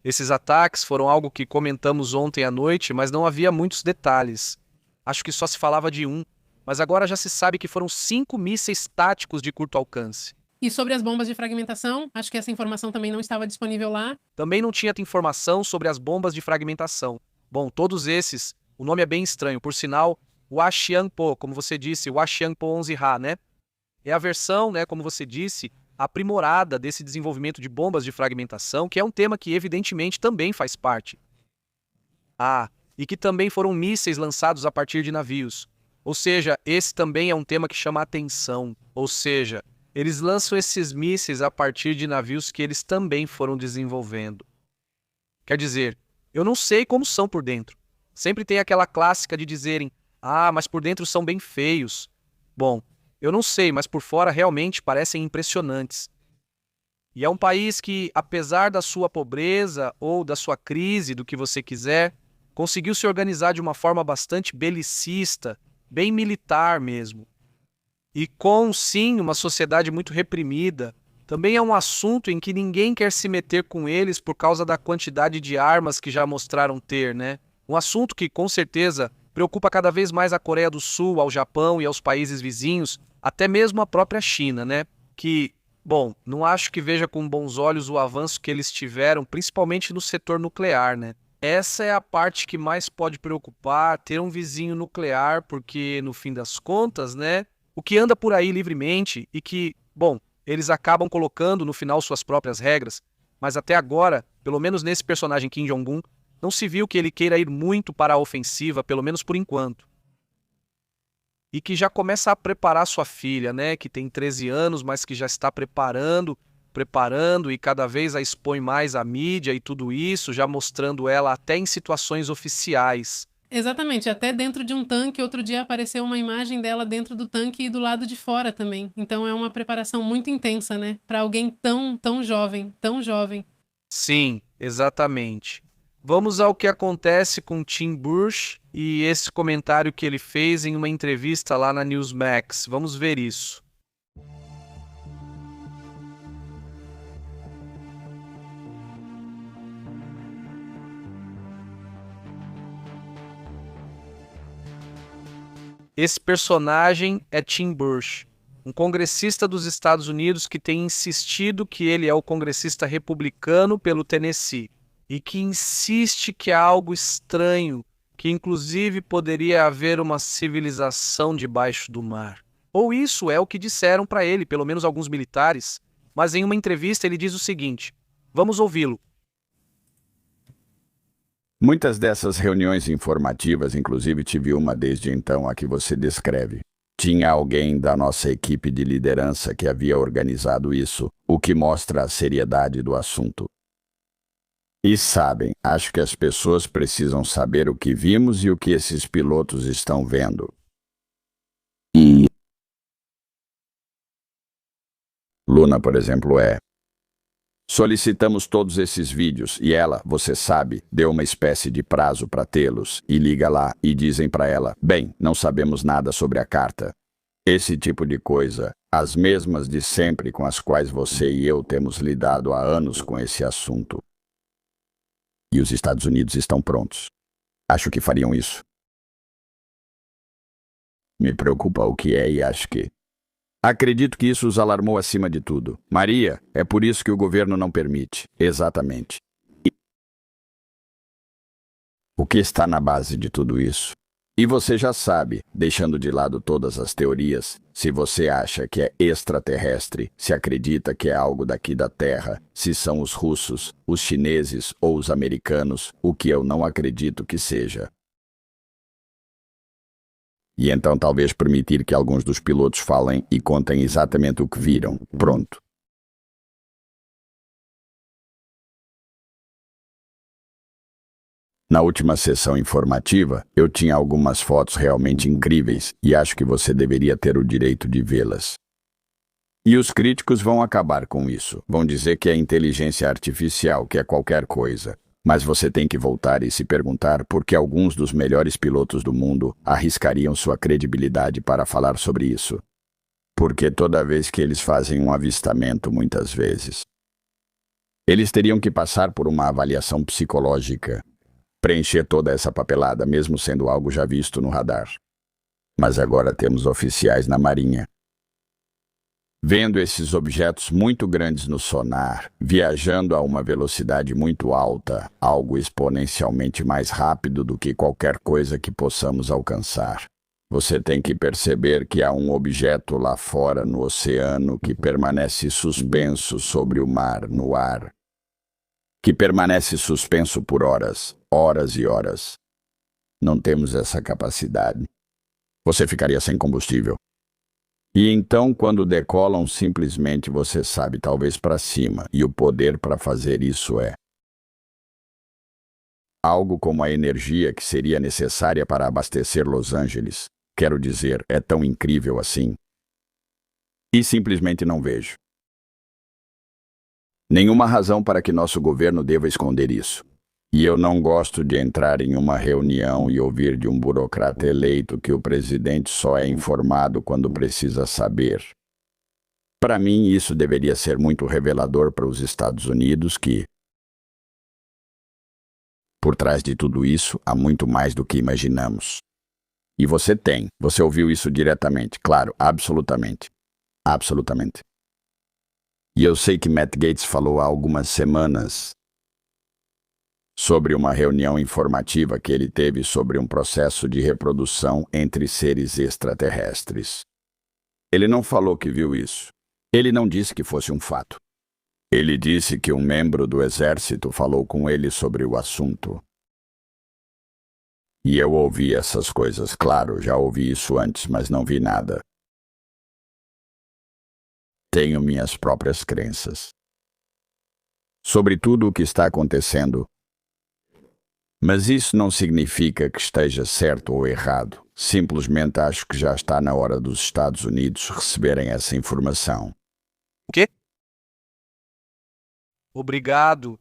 Esses ataques foram algo que comentamos ontem à noite, mas não havia muitos detalhes. Acho que só se falava de um, mas agora já se sabe que foram 5 mísseis táticos de curto alcance. E sobre as bombas de fragmentação, acho que essa informação também não estava disponível lá. Também não tinha informação sobre as bombas de fragmentação. Bom, todos esses, o nome é bem estranho, por sinal, Hwashiangpo, como você disse, Hwashiangpo 11-Ra, né? É a versão, né, como você disse, aprimorada desse desenvolvimento de bombas de fragmentação, que é um tema que evidentemente também faz parte. Ah, e que também foram mísseis lançados a partir de navios. Ou seja, esse também é um tema que chama a atenção. Ou seja, eles lançam esses mísseis a partir de navios que eles também foram desenvolvendo. Quer dizer, eu não sei como são por dentro. Sempre tem aquela clássica de dizerem, mas por dentro são bem feios. Bom, eu não sei, mas por fora realmente parecem impressionantes. E é um país que, apesar da sua pobreza ou da sua crise, do que você quiser, conseguiu se organizar de uma forma bastante belicista, bem militar mesmo. E com, sim, uma sociedade muito reprimida, também é um assunto em que ninguém quer se meter com eles por causa da quantidade de armas que já mostraram ter, né? Um assunto que, com certeza, preocupa cada vez mais a Coreia do Sul, ao Japão e aos países vizinhos, até mesmo a própria China, né? Que, bom, não acho que veja com bons olhos o avanço que eles tiveram, principalmente no setor nuclear, né? Essa é a parte que mais pode preocupar, ter um vizinho nuclear, porque, no fim das contas, né? O que anda por aí livremente e que, bom, eles acabam colocando no final suas próprias regras, mas até agora, pelo menos nesse personagem Kim Jong-un, não se viu que ele queira ir muito para a ofensiva, pelo menos por enquanto. E que já começa a preparar sua filha, né, que tem 13 anos, mas que já está preparando e cada vez a expõe mais à mídia e tudo isso, já mostrando ela até em situações oficiais. Exatamente, até dentro de um tanque, outro dia apareceu uma imagem dela dentro do tanque e do lado de fora também. Então é uma preparação muito intensa, né? Para alguém tão jovem, tão jovem. Sim, exatamente. Vamos ao que acontece com Tim Burch e esse comentário que ele fez em uma entrevista lá na Newsmax. Vamos ver isso. Esse personagem é Tim Burch, um congressista dos Estados Unidos que tem insistido que ele é o congressista republicano pelo Tennessee e que insiste que há algo estranho, que inclusive poderia haver uma civilização debaixo do mar. Ou isso é o que disseram para ele, pelo menos alguns militares, mas em uma entrevista ele diz o seguinte, vamos ouvi-lo. Muitas dessas reuniões informativas, inclusive tive uma desde então a que você descreve. Tinha alguém da nossa equipe de liderança que havia organizado isso, o que mostra a seriedade do assunto. E sabem, acho que as pessoas precisam saber o que vimos e o que esses pilotos estão vendo. E Luna, por exemplo, é. Solicitamos todos esses vídeos e ela, você sabe, deu uma espécie de prazo para tê-los e liga lá e dizem para ela, bem, não sabemos nada sobre a carta. Esse tipo de coisa, as mesmas de sempre com as quais você e eu temos lidado há anos com esse assunto. E os Estados Unidos estão prontos. Acho que fariam isso. Me preocupa o que é e acho que... Acredito que isso os alarmou acima de tudo. Maria, é por isso que o governo não permite. Exatamente. O que está na base de tudo isso? E você já sabe, deixando de lado todas as teorias, se você acha que é extraterrestre, se acredita que é algo daqui da Terra, se são os russos, os chineses ou os americanos, o que eu não acredito que seja. E então talvez permitir que alguns dos pilotos falem e contem exatamente o que viram. Pronto. Na última sessão informativa, eu tinha algumas fotos realmente incríveis e acho que você deveria ter o direito de vê-las. E os críticos vão acabar com isso. Vão dizer que é inteligência artificial, que é qualquer coisa. Mas você tem que voltar e se perguntar por que alguns dos melhores pilotos do mundo arriscariam sua credibilidade para falar sobre isso. Porque toda vez que eles fazem um avistamento, muitas vezes, eles teriam que passar por uma avaliação psicológica, preencher toda essa papelada, mesmo sendo algo já visto no radar. Mas agora temos oficiais na Marinha vendo esses objetos muito grandes no sonar, viajando a uma velocidade muito alta, algo exponencialmente mais rápido do que qualquer coisa que possamos alcançar. Você tem que perceber que há um objeto lá fora no oceano que permanece suspenso sobre o mar, no ar, que permanece suspenso por horas, horas e horas. Não temos essa capacidade. Você ficaria sem combustível. E então, quando decolam, simplesmente você sabe, talvez para cima, e o poder para fazer isso é algo como a energia que seria necessária para abastecer Los Angeles. Quero dizer, é tão incrível assim. E simplesmente não vejo nenhuma razão para que nosso governo deva esconder isso. E eu não gosto de entrar em uma reunião e ouvir de um burocrata eleito que o presidente só é informado quando precisa saber. Para mim, isso deveria ser muito revelador para os Estados Unidos que, por trás de tudo isso, há muito mais do que imaginamos. E você ouviu isso diretamente, claro, absolutamente. Absolutamente. E eu sei que Matt Gaetz falou há algumas semanas sobre uma reunião informativa que ele teve sobre um processo de reprodução entre seres extraterrestres. Ele não falou que viu isso. Ele não disse que fosse um fato. Ele disse que um membro do exército falou com ele sobre o assunto. E eu ouvi essas coisas, claro, já ouvi isso antes, mas não vi nada. Tenho minhas próprias crenças sobre tudo o que está acontecendo. Mas isso não significa que esteja certo ou errado. Simplesmente acho que já está na hora dos Estados Unidos receberem essa informação. O quê? Obrigado.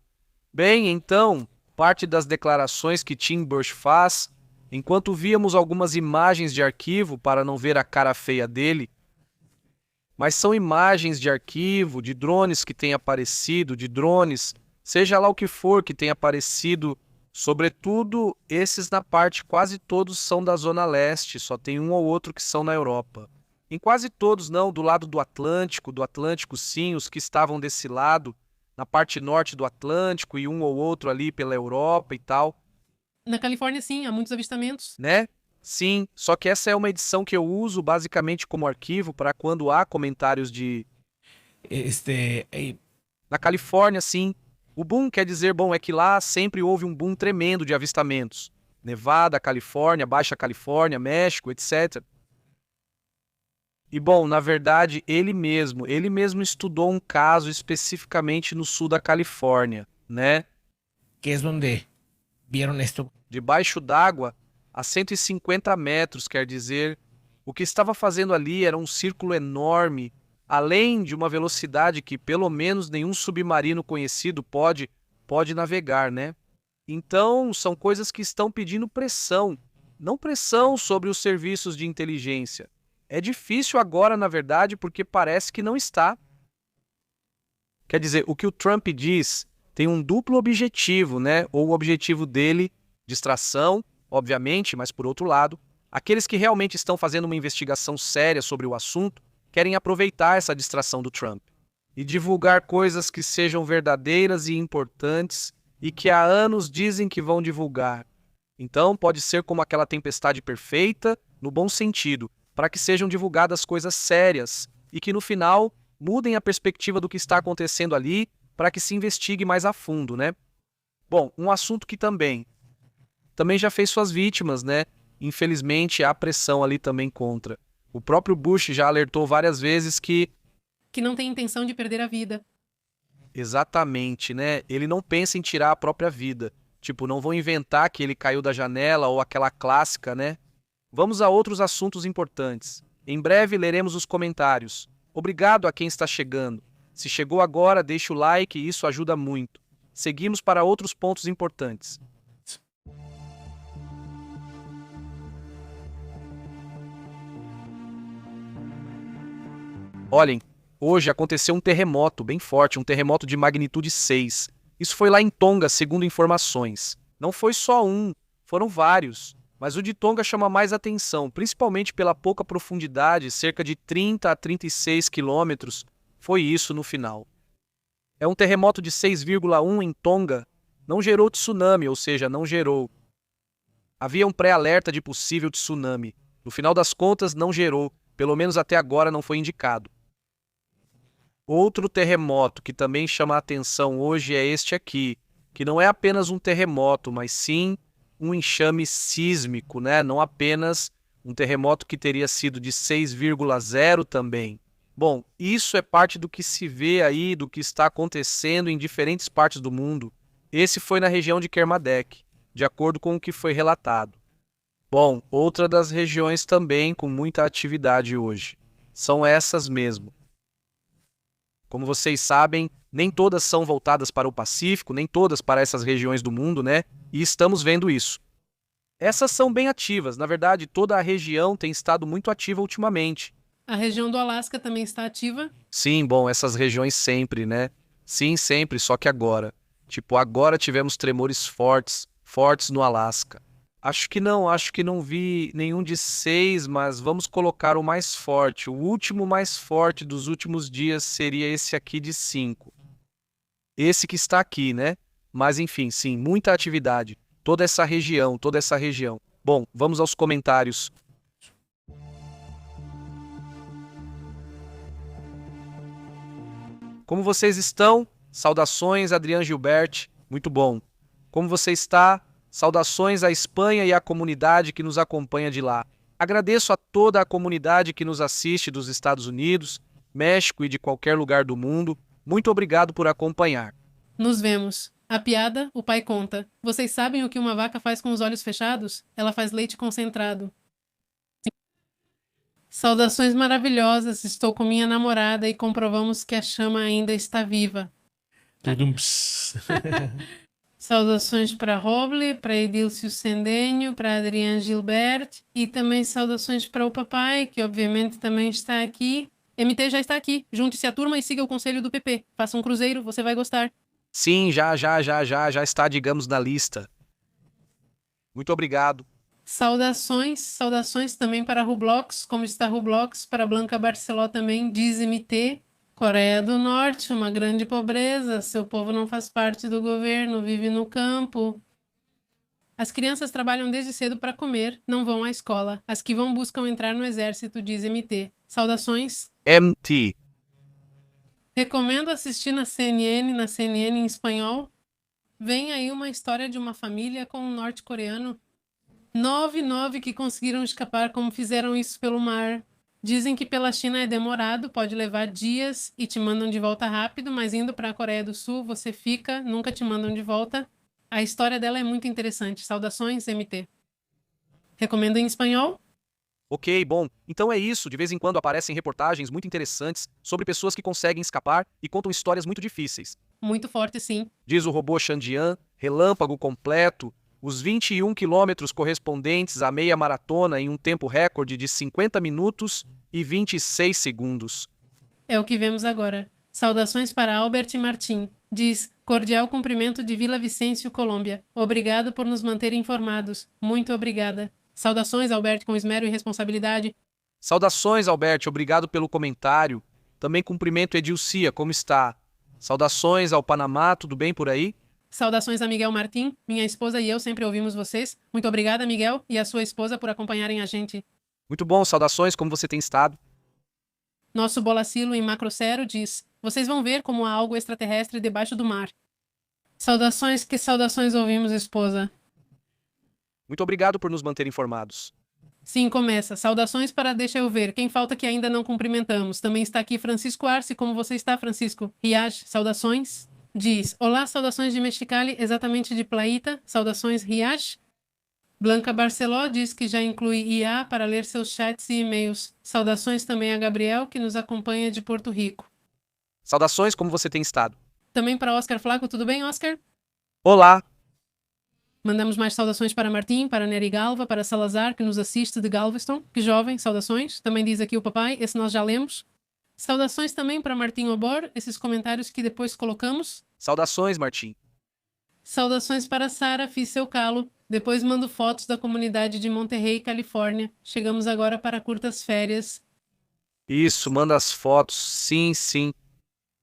Bem, então, parte das declarações que Tim Burch faz, enquanto víamos algumas imagens de arquivo para não ver a cara feia dele, mas são imagens de arquivo, de drones que têm aparecido, de drones, seja lá o que for que tenha aparecido. Sobretudo, esses na parte quase todos são da Zona Leste, só tem um ou outro que são na Europa. Em quase todos não, do lado do Atlântico sim, os que estavam desse lado, na parte norte do Atlântico e um ou outro ali pela Europa e tal. Na Califórnia, sim, há muitos avistamentos. Né? Sim, só que essa é uma edição que eu uso basicamente como arquivo para quando há comentários de... Na Califórnia, sim. O boom quer dizer, bom, é que lá sempre houve um boom tremendo de avistamentos. Nevada, Califórnia, Baixa Califórnia, México, etc. E, bom, na verdade, ele mesmo estudou um caso especificamente no sul da Califórnia, né? Que es donde vieron esto. Debaixo d'água, a 150 metros, quer dizer, o que estava fazendo ali era um círculo enorme, além de uma velocidade que pelo menos nenhum submarino conhecido pode navegar, né? Então, são coisas que estão pedindo pressão, não pressão sobre os serviços de inteligência. É difícil agora, na verdade, porque parece que não está. Quer dizer, o que o Trump diz tem um duplo objetivo, né? Ou o objetivo dele, distração, obviamente, mas por outro lado, aqueles que realmente estão fazendo uma investigação séria sobre o assunto querem aproveitar essa distração do Trump e divulgar coisas que sejam verdadeiras e importantes e que há anos dizem que vão divulgar. Então, pode ser como aquela tempestade perfeita, no bom sentido, para que sejam divulgadas coisas sérias e que, no final, mudem a perspectiva do que está acontecendo ali para que se investigue mais a fundo, né? Bom, um assunto que também já fez suas vítimas, né? Infelizmente, há pressão ali também contra. O próprio Bush já alertou várias vezes que não tem intenção de perder a vida. exatamente, né? Ele não pensa em tirar a própria vida. Tipo, não vão inventar que ele caiu da janela ou aquela clássica, né? Vamos a outros assuntos importantes. Em breve leremos os comentários. Obrigado a quem está chegando. Se chegou agora, deixe o like, isso ajuda muito. Seguimos para outros pontos importantes. Olhem, hoje aconteceu um terremoto bem forte, um terremoto de magnitude 6. Isso foi lá em Tonga, segundo informações. Não foi só um, foram vários. Mas o de Tonga chama mais atenção, principalmente pela pouca profundidade, cerca de 30 a 36 quilômetros. Foi isso no final. É um terremoto de 6,1 em Tonga. Não gerou tsunami, ou seja, não gerou. Havia um pré-alerta de possível tsunami. No final das contas, não gerou. Pelo menos até agora não foi indicado. Outro terremoto que também chama a atenção hoje é este aqui, que não é apenas um terremoto, mas sim um enxame sísmico, né? Não apenas um terremoto que teria sido de 6,0 também. Bom, isso é parte do que se vê aí, do que está acontecendo em diferentes partes do mundo. Esse foi na região de Kermadec, de acordo com o que foi relatado. Bom, outra das regiões também com muita atividade hoje. São essas mesmo. Como vocês sabem, nem todas são voltadas para o Pacífico, nem todas para essas regiões do mundo, né? E estamos vendo isso. Essas são bem ativas. Na verdade, toda a região tem estado muito ativa ultimamente. A região do Alasca também está ativa? Sim, bom, essas regiões sempre, né? Sim, sempre, só que agora. Tipo, agora tivemos tremores fortes no Alasca. Acho que não vi nenhum de 6, mas vamos colocar o mais forte. O último mais forte dos últimos dias seria esse aqui de 5. Esse que está aqui, né? Mas enfim, sim, muita atividade. Toda essa região. Bom, vamos aos comentários. Como vocês estão? Saudações, Adriano Gilbert. Muito bom. Como você está? Saudações à Espanha e à comunidade que nos acompanha de lá. Agradeço a toda a comunidade que nos assiste dos Estados Unidos, México e de qualquer lugar do mundo. Muito obrigado por acompanhar. Nos vemos. A piada, o pai conta. Vocês sabem o que uma vaca faz com os olhos fechados? Ela faz leite concentrado. Saudações maravilhosas. Estou com minha namorada e comprovamos que a chama ainda está viva. Tudums. Saudações para Roble, para Edilcio Sendenho, para Adriano Gilbert e também saudações para o papai, que obviamente também está aqui. MT já está aqui. Junte-se à turma e siga o conselho do PP. Faça um cruzeiro, você vai gostar. Sim, já está, digamos, na lista. Muito obrigado. Saudações também para Rublox, como está Rublox, para Blanca Barceló também, diz MT. Coreia do Norte, uma grande pobreza, seu povo não faz parte do governo, vive no campo. As crianças trabalham desde cedo para comer, não vão à escola. As que vão buscam entrar no exército, diz MT. Saudações. MT. Recomendo assistir na CNN em espanhol. Vem aí uma história de uma família com um norte-coreano. 9 que conseguiram escapar, como fizeram isso pelo mar. Dizem que pela China é demorado, pode levar dias e te mandam de volta rápido, mas indo para a Coreia do Sul você fica, nunca te mandam de volta. A história dela é muito interessante. Saudações, MT. Recomendo em espanhol? Ok, bom, então é isso. De vez em quando aparecem reportagens muito interessantes sobre pessoas que conseguem escapar e contam histórias muito difíceis. Muito forte, sim. Diz o robô Xandian, relâmpago completo, os 21 quilômetros correspondentes à meia maratona em um tempo recorde de 50 minutos e 26 segundos. É o que vemos agora. Saudações para Albert Martim. Diz, cordial cumprimento de Vila Vicêncio, Colômbia. Obrigado por nos manter informados. Muito obrigada. Saudações, Albert, com esmero e responsabilidade. Saudações, Albert, obrigado pelo comentário. Também cumprimento Edilcia, como está? Saudações ao Panamá, tudo bem por aí? Saudações a Miguel Martim. Minha esposa e eu sempre ouvimos vocês. Muito obrigada, Miguel, e a sua esposa por acompanharem a gente. Muito bom, saudações, como você tem estado? Nosso Bolacilo em Macrocero diz, vocês vão ver como há algo extraterrestre debaixo do mar. Saudações, que saudações ouvimos, esposa. Muito obrigado por nos manter informados. Sim, começa. Saudações para deixa eu ver. Quem falta que ainda não cumprimentamos? Também está aqui Francisco Arce. Como você está, Francisco? Riach, saudações. Diz, olá, saudações de Mexicali, exatamente de Plaíta. Saudações, Riach. Blanca Barceló diz que já inclui IA para ler seus chats e e-mails. Saudações também a Gabriel, que nos acompanha de Porto Rico. Saudações, como você tem estado? Também para Oscar Flaco, tudo bem, Oscar? Olá! Mandamos mais saudações para Martim, para Nery Galva, para Salazar, que nos assiste de Galveston. Que jovem, saudações. Também diz aqui o papai, esse nós já lemos. Saudações também para Martim Obor, esses comentários que depois colocamos. Saudações, Martim. Saudações para Sara, fiz seu calo. Depois mando fotos da comunidade de Monterrey, Califórnia. Chegamos agora para curtas férias. Isso, manda as fotos. Sim, sim.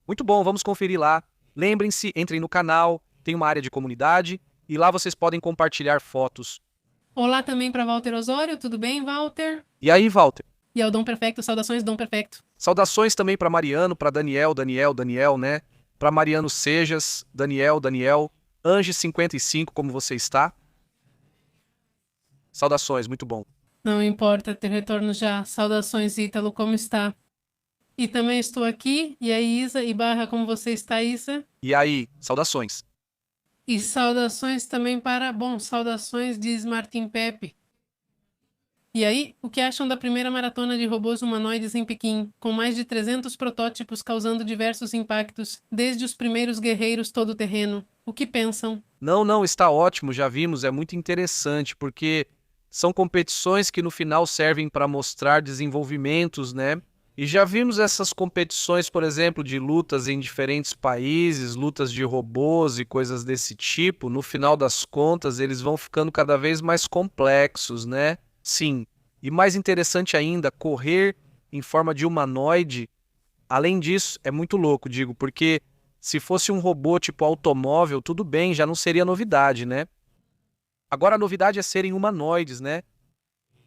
Muito bom, vamos conferir lá. Lembrem-se, entrem no canal, tem uma área de comunidade e lá vocês podem compartilhar fotos. Olá também para Walter Osório, tudo bem, Walter? E aí, Walter? E ao Dom Perfecto, saudações, Dom Perfecto. Saudações também para Mariano, para Daniel, né? Para Mariano Sejas, Daniel, Ange55, como você está? Saudações, muito bom. Não importa, ter retorno já. Saudações, Ítalo, como está? E também estou aqui. E aí, Isa? E barra, como você está, Isa? E aí, saudações. E saudações também para... Bom, saudações, diz Martim Pepe. E aí, o que acham da primeira maratona de robôs humanoides em Pequim, com mais de 300 protótipos causando diversos impactos, desde os primeiros guerreiros todo-terreno? O que pensam? Não, está ótimo, já vimos, é muito interessante, porque são competições que no final servem para mostrar desenvolvimentos, né? E já vimos essas competições, por exemplo, de lutas em diferentes países, lutas de robôs e coisas desse tipo. No final das contas, eles vão ficando cada vez mais complexos, né? Sim. E mais interessante ainda, correr em forma de humanoide. Além disso, é muito louco, digo, porque se fosse um robô tipo automóvel, tudo bem, já não seria novidade, né? Agora a novidade é serem humanoides, né?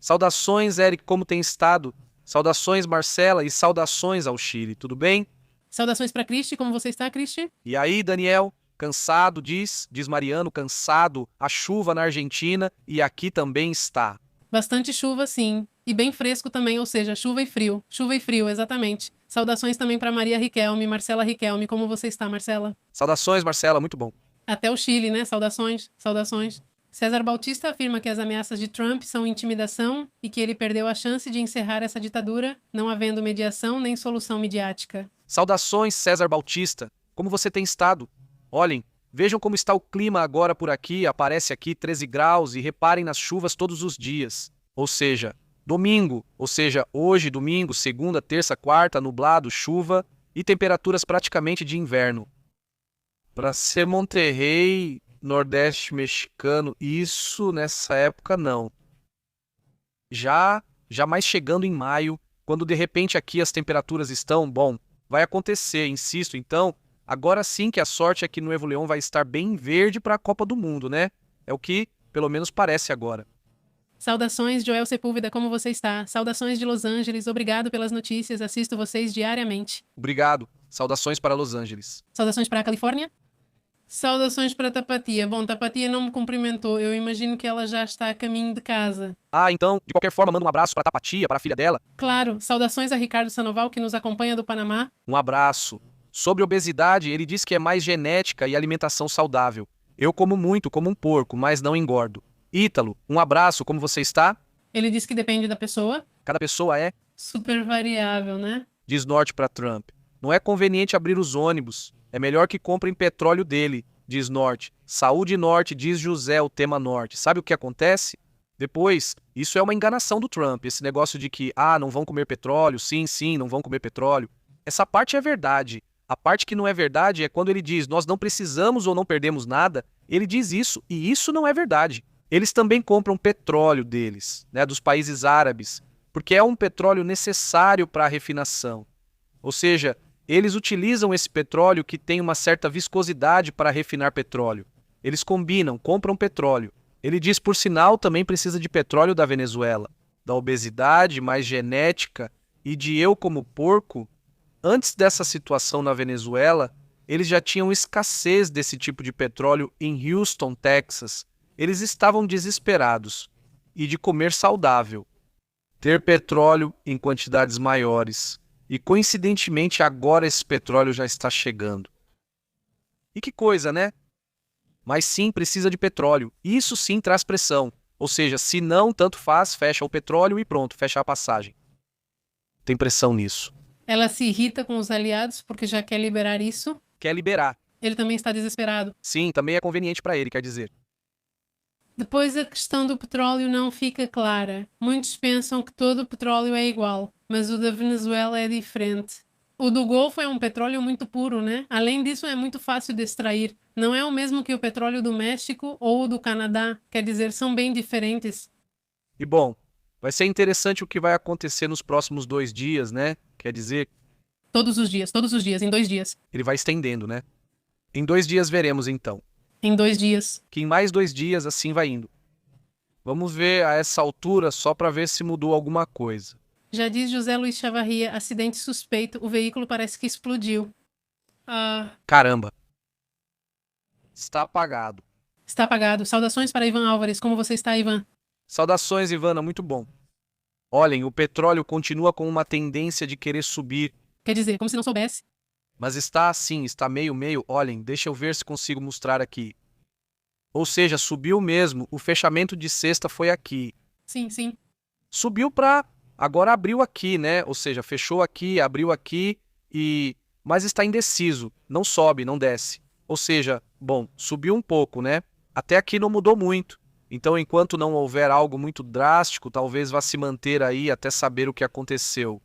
Saudações, Eric, como tem estado? Saudações, Marcela, e saudações ao Chile, tudo bem? Saudações para Cristi, como você está, Cristi? E aí, Daniel? Cansado, diz Mariano, cansado. A chuva na Argentina e aqui também está. Bastante chuva, sim. E bem fresco também, ou seja, chuva e frio. Chuva e frio, exatamente. Saudações também para Maria Riquelme, Marcela Riquelme. Como você está, Marcela? Saudações, Marcela, muito bom. Até o Chile, né? Saudações, saudações. César Bautista afirma que as ameaças de Trump são intimidação e que ele perdeu a chance de encerrar essa ditadura, não havendo mediação nem solução midiática. Saudações, César Bautista. Como você tem estado? Olhem, vejam como está o clima agora por aqui. Aparece aqui 13 graus e reparem nas chuvas todos os dias. Ou seja, domingo, ou seja, hoje, domingo, segunda, terça, quarta, nublado, chuva e temperaturas praticamente de inverno. Para ser Monterrey, Nordeste mexicano, isso nessa época não. Já mais chegando em maio, quando de repente aqui as temperaturas estão, bom, vai acontecer, insisto, então, agora sim que a sorte é que Nuevo León vai estar bem verde para a Copa do Mundo, né? É o que, pelo menos, parece agora. Saudações, Joel Sepúlveda, como você está? Saudações de Los Angeles, obrigado pelas notícias, assisto vocês diariamente. Obrigado. Saudações para Los Angeles. Saudações para a Califórnia? Saudações para Tapatia. Bom, Tapatia não me cumprimentou. Eu imagino que ela já está a caminho de casa. Ah, então, de qualquer forma, manda um abraço para Tapatia, para a filha dela. Claro. Saudações a Ricardo Sanoval, que nos acompanha do Panamá. Um abraço. Sobre obesidade, ele diz que é mais genética e alimentação saudável. Eu como muito, como um porco, mas não engordo. Ítalo, um abraço, como você está? Ele diz que depende da pessoa. Cada pessoa é, Super variável, né? diz Norte para Trump. Não é conveniente abrir os ônibus. É melhor que comprem petróleo dele, diz Norte. Saúde Norte, diz José, o tema Norte. Sabe o que acontece? Depois, isso é uma enganação do Trump, esse negócio de que, não vão comer petróleo, sim, não vão comer petróleo. Essa parte é verdade. A parte que não é verdade é quando ele diz, nós não precisamos ou não perdemos nada, ele diz isso, e isso não é verdade. Eles também compram petróleo deles, né, dos países árabes, porque é um petróleo necessário para a refinação. Ou seja, eles utilizam esse petróleo que tem uma certa viscosidade para refinar petróleo. Eles combinam, compram petróleo. Ele diz, por sinal, também precisa de petróleo da Venezuela, da obesidade mais genética e de eu como porco. Antes dessa situação na Venezuela, eles já tinham escassez desse tipo de petróleo em Houston, Texas. Eles estavam desesperados e de comer saudável, ter petróleo em quantidades maiores. E coincidentemente agora esse petróleo já está chegando. E que coisa, né? Mas sim, precisa de petróleo. Isso sim traz pressão. Ou seja, se não, tanto faz, fecha o petróleo e pronto, fecha a passagem. Tem pressão nisso. Ela se irrita com os aliados porque já quer liberar isso. Quer liberar. Ele também está desesperado. Sim, também é conveniente para ele, quer dizer. Depois a questão do petróleo não fica clara. Muitos pensam que todo o petróleo é igual, mas o da Venezuela é diferente. O do Golfo é um petróleo muito puro, né? Além disso, é muito fácil de extrair. Não é o mesmo que o petróleo do México ou do Canadá. Quer dizer, são bem diferentes. E bom, vai ser interessante o que vai acontecer nos próximos 2 dias, né? Quer dizer, Todos os dias, em 2 dias. ele vai estendendo, né? Em 2 dias veremos então. Em 2 dias. Que em mais 2 dias assim vai indo. Vamos ver a essa altura só para ver se mudou alguma coisa. Já diz José Luiz Chavarria, acidente suspeito, o veículo parece que explodiu. Caramba. Está apagado. Está apagado. Saudações para Ivan Álvares. Como você está, Ivan? Saudações, Ivana, muito bom. Olhem, o petróleo continua com uma tendência de querer subir, Quer dizer, como se não soubesse. mas está assim, está meio. Olhem, deixa eu ver se consigo mostrar aqui. Ou seja, subiu mesmo, o fechamento de sexta foi aqui. Sim, sim. Subiu para... Agora abriu aqui, né? Ou seja, fechou aqui, abriu aqui mas está indeciso, não sobe, não desce. Ou seja, bom, subiu um pouco, né? Até aqui não mudou muito. Então, enquanto não houver algo muito drástico, talvez vá se manter aí até saber o que aconteceu.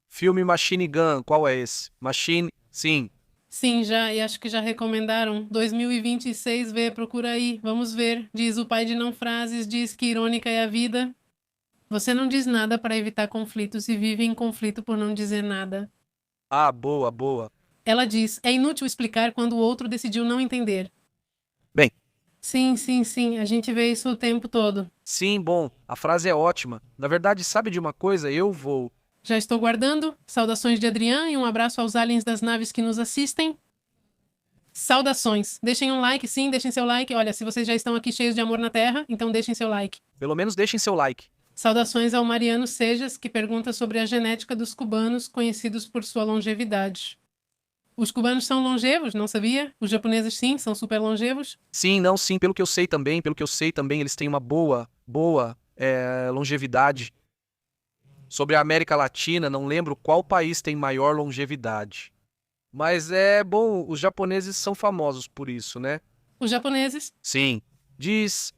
Filme Machine Gun, qual é esse? Machine, sim. Sim, já, e acho que já recomendaram. 2026, procura aí, vamos ver. Diz o pai de não frases, diz que irônica é a vida. Você não diz nada para evitar conflitos e vive em conflito por não dizer nada. Boa. Ela diz, é inútil explicar quando o outro decidiu não entender. Bem, Sim, a gente vê isso o tempo todo. sim, bom, a frase é ótima. Na verdade, sabe de uma coisa? Eu vou... Já estou guardando. Saudações de Adrián e um abraço aos aliens das naves que nos assistem. Saudações. Deixem um like, sim, deixem seu like. Olha, se vocês já estão aqui cheios de amor na Terra, então deixem seu like. Pelo menos deixem seu like. Saudações ao Mariano Sejas, que pergunta sobre a genética dos cubanos, conhecidos por sua longevidade. Os cubanos são longevos, não sabia? Os japoneses, sim, são super longevos. Sim, não, sim, pelo que eu sei também, eles têm uma boa longevidade. Sobre a América Latina, não lembro qual país tem maior longevidade. Mas é bom, os japoneses são famosos por isso, né? Os japoneses. Sim. Diz,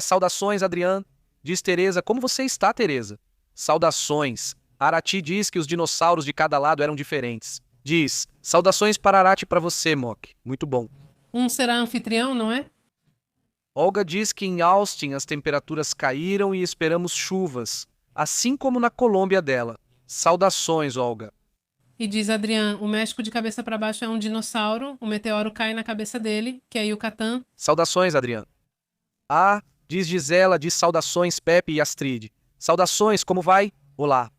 saudações, Adriano. Diz Tereza, como você está, Tereza? Saudações. Arati diz que os dinossauros de cada lado eram diferentes. Diz, saudações para Arati para você, Mock. Muito bom. Um será anfitrião, não é? Olga diz que em Austin as temperaturas caíram e esperamos chuvas, assim como na Colômbia dela. Saudações, Olga. E diz Adrián, o México de cabeça para baixo é um dinossauro, o meteoro cai na cabeça dele, que é Yucatán. Saudações, Adriano. Diz Gisela, diz saudações, Pepe e Astrid. Saudações, como vai? Olá.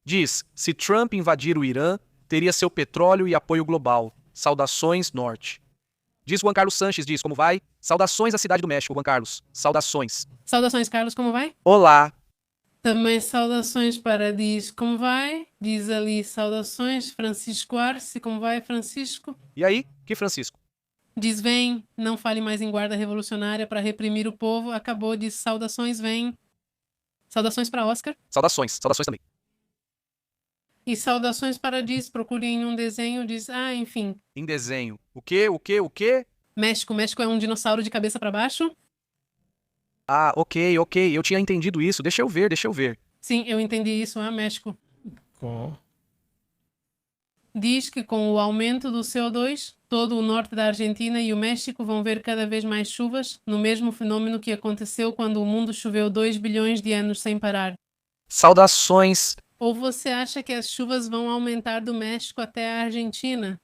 Diz, se Trump invadir o Irã, teria seu petróleo e apoio global. Saudações, Norte. Diz Juan Carlos Sanches, diz, como vai? Saudações à cidade do México, Juan Carlos. Saudações. Saudações, Carlos, como vai? Olá. Também saudações para diz, como vai? Diz ali, saudações, Francisco Arce, como vai, Francisco? E aí, que Francisco? Diz, vem, não fale mais em guarda revolucionária para reprimir o povo, acabou, diz, saudações, vem. Saudações para Oscar. Saudações também. E saudações para Diz. Procurem em um desenho, diz. Ah, enfim. Em desenho. O quê? México. México é um dinossauro de cabeça para baixo? Ah, ok. Eu tinha entendido isso. Deixa eu ver. Sim, eu entendi isso. Ah, México. Com... Diz que com o aumento do CO2, todo o norte da Argentina e o México vão ver cada vez mais chuvas, no mesmo fenômeno que aconteceu quando o mundo choveu 2 bilhões de anos sem parar. Saudações. Ou você acha que as chuvas vão aumentar do México até a Argentina?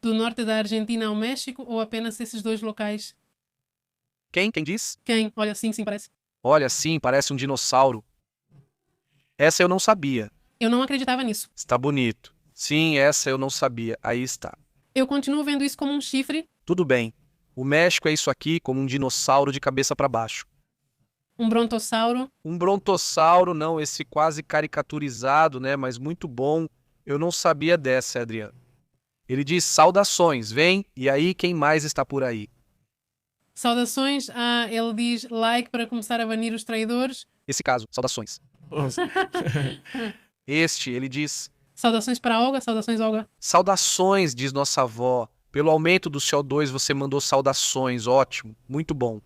Do norte da Argentina ao México ou apenas esses dois locais? Quem diz? Quem? Olha, sim, parece. Olha, sim, parece um dinossauro. Essa eu não sabia. Eu não acreditava nisso. Está bonito. Sim, essa eu não sabia. Aí está. Eu continuo vendo isso como um chifre, Tudo bem. O México é isso aqui, como um dinossauro de cabeça para baixo. um brontossauro. Um brontossauro, não, esse quase caricaturizado, né? Mas muito bom. Eu não sabia dessa, Adriano. Ele diz saudações, vem, e aí quem mais está por aí? Saudações. Ah, ele diz like para começar a banir os traidores. Esse caso, saudações. Ele diz Saudações para Olga. Saudações, Olga. saudações, diz nossa avó. Pelo aumento do CO2 você mandou saudações, ótimo, muito bom.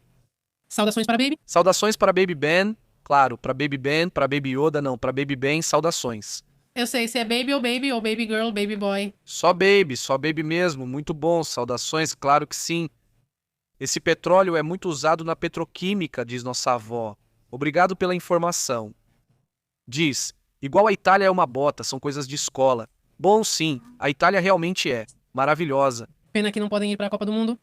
Saudações para Baby. Saudações para Baby Ben, claro, para Baby Ben, para Baby Yoda não, para Baby Ben, saudações. Eu sei se é Baby ou Baby Girl, Baby Boy. Só Baby mesmo, muito bom, saudações, claro que sim. Esse petróleo é muito usado na petroquímica, diz nossa avó. Obrigado pela informação. Diz, igual a Itália é uma bota, são coisas de escola. Bom, sim, a Itália realmente é. Maravilhosa. Pena que não podem ir para a Copa do Mundo.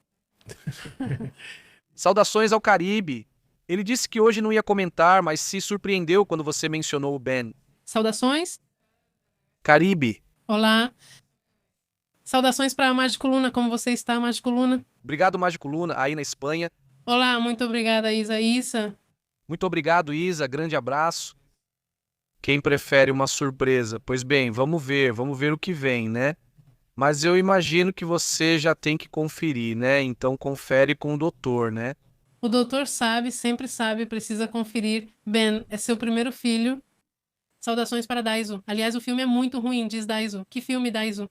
Saudações ao Caribe. Ele disse que hoje não ia comentar, mas se surpreendeu quando você mencionou o Ben. Saudações. Caribe. Olá. Saudações para a Mágico Luna. Como você está, Mágico Luna? Obrigado, Mágico Luna, aí na Espanha. Olá, muito obrigada, Isa. Muito obrigado, Isa. Grande abraço. Quem prefere uma surpresa? Pois bem, vamos ver o que vem, né? Mas eu imagino que você já tem que conferir, né? Então confere com o doutor, né? O doutor sabe, sempre sabe, precisa conferir. Ben, é seu primeiro filho. Saudações para Daiso. Aliás, o filme é muito ruim, diz Daiso. Que filme, Daiso?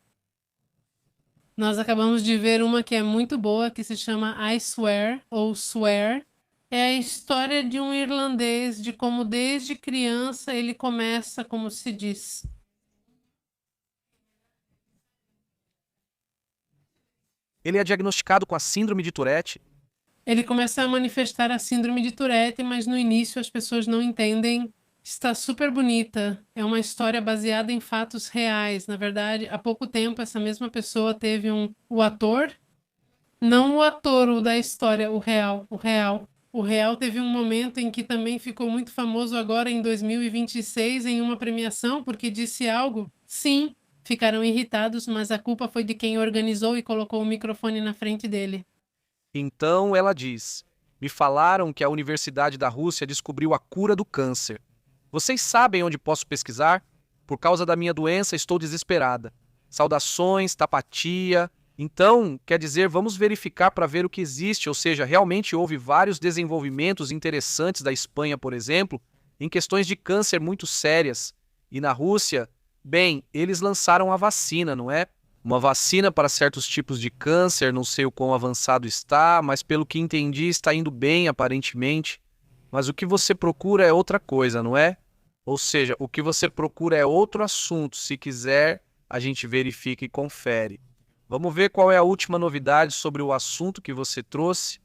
Nós acabamos de ver uma que é muito boa, que se chama I Swear, ou Swear. É a história de um irlandês, de como desde criança ele começa, como se diz. Ele é diagnosticado com a síndrome de Tourette. Ele começa a manifestar a síndrome de Tourette, mas no início as pessoas não entendem. Está super bonita. É uma história baseada em fatos reais. Na verdade, há pouco tempo essa mesma pessoa teve o ator, não o ator, o da história, o real. O real teve um momento em que também ficou muito famoso agora em 2026 em uma premiação porque disse algo. Sim, ficaram irritados, mas a culpa foi de quem organizou e colocou o microfone na frente dele. Então ela diz: me falaram que a Universidade da Rússia descobriu a cura do câncer. Vocês sabem onde posso pesquisar? Por causa da minha doença, estou desesperada. Saudações, tapatia. Então, quer dizer, vamos verificar para ver o que existe, ou seja, realmente houve vários desenvolvimentos interessantes da Espanha, por exemplo, em questões de câncer muito sérias. E na Rússia, bem, eles lançaram a vacina, não é? Uma vacina para certos tipos de câncer, não sei o quão avançado está, mas pelo que entendi está indo bem aparentemente. Mas o que você procura é outra coisa, não é? Ou seja, o que você procura é outro assunto. Se quiser, a gente verifica e confere. Vamos ver qual é a última novidade sobre o assunto que você trouxe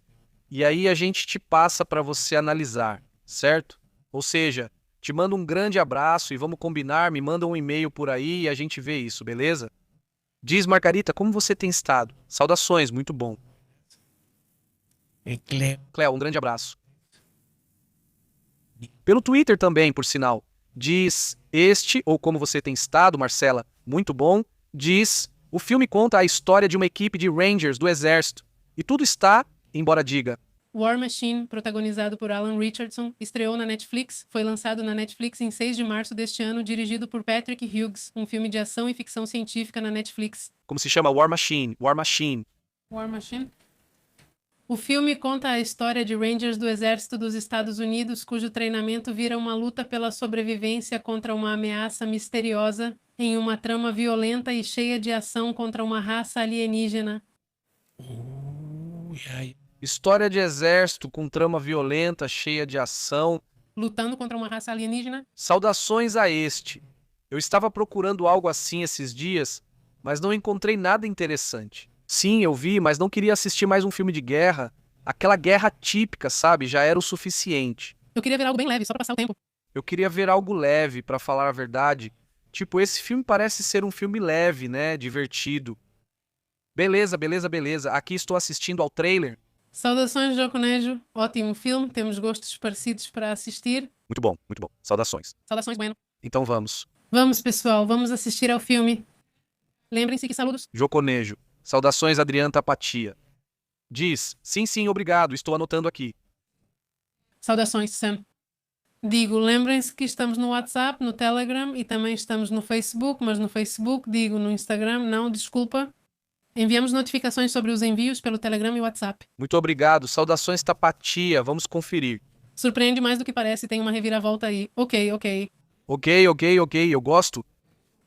e aí a gente te passa para você analisar, certo? Ou seja, te mando um grande abraço e vamos combinar, me manda um e-mail por aí e a gente vê isso, beleza? Diz, Margarita, como você tem estado? Saudações, muito bom. Cléo, um grande abraço. Pelo Twitter também, por sinal. Diz, ou como você tem estado, Marcela, muito bom. Diz, o filme conta a história de uma equipe de Rangers do Exército. E tudo está, embora diga. War Machine, protagonizado por Alan Richardson, estreou na Netflix, foi lançado na Netflix em 6 de março deste ano, dirigido por Patrick Hughes, um filme de ação e ficção científica na Netflix. Como se chama? War Machine. War Machine? O filme conta a história de Rangers do Exército dos Estados Unidos, cujo treinamento vira uma luta pela sobrevivência contra uma ameaça misteriosa em uma trama violenta e cheia de ação contra uma raça alienígena. Ui, ai. História de exército com trama violenta, cheia de ação. Lutando contra uma raça alienígena? Saudações a este. Eu estava procurando algo assim esses dias, mas não encontrei nada interessante. Sim, eu vi, mas não queria assistir mais um filme de guerra. Aquela guerra típica, sabe? Já era o suficiente. Eu queria ver algo bem leve, só pra passar o tempo. Eu queria ver algo leve, pra falar a verdade. Tipo, esse filme parece ser um filme leve, né? Divertido. Beleza, beleza, beleza. Aqui estou assistindo ao trailer. Saudações, Joconejo. Ótimo filme, temos gostos parecidos para assistir. Muito bom, muito bom. Saudações. Saudações, bueno. Então vamos. Vamos, pessoal, vamos assistir ao filme. Lembrem-se que saludos. Joconejo. Saudações, Adriana Tapatia. Diz, sim, obrigado, estou anotando aqui. Saudações, Sam. Digo, lembrem-se que estamos no WhatsApp, no Telegram e também estamos no Facebook, mas no Facebook, digo, no Instagram, não, desculpa. Enviamos notificações sobre os envios pelo Telegram e WhatsApp. Muito obrigado, saudações Tapatia, vamos conferir. Surpreende mais do que parece, tem uma reviravolta aí. Ok, Ok, eu gosto.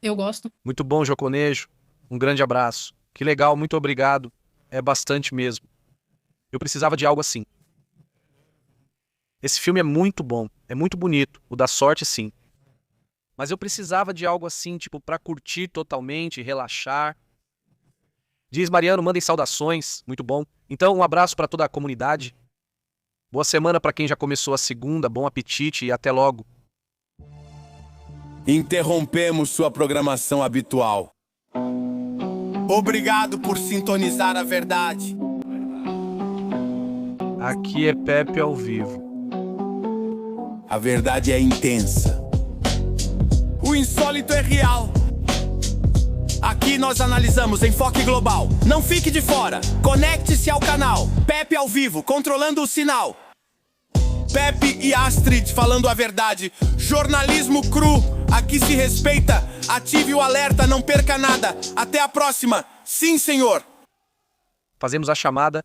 eu gosto. Muito bom, Joconejo. Um grande abraço. Que legal, muito obrigado. É bastante mesmo. Eu precisava de algo assim. Esse filme é muito bom, é muito bonito, o da sorte sim. Mas eu precisava de algo assim, tipo, pra curtir totalmente, relaxar. Diz Mariano, mandem saudações, muito bom. Então, um abraço pra toda a comunidade. Boa semana pra quem já começou a segunda, bom apetite e até logo. Interrompemos sua programação habitual. Obrigado por sintonizar a verdade. Aqui é Pepe ao vivo. A verdade é intensa. O insólito é real. Aqui nós analisamos enfoque global. Não fique de fora. Conecte-se ao canal. Pepe ao vivo, controlando o sinal. Pepe e Astrid falando a verdade. Jornalismo cru. Aqui se respeita. Ative o alerta, não perca nada. Até a próxima. Sim, senhor. Fazemos a chamada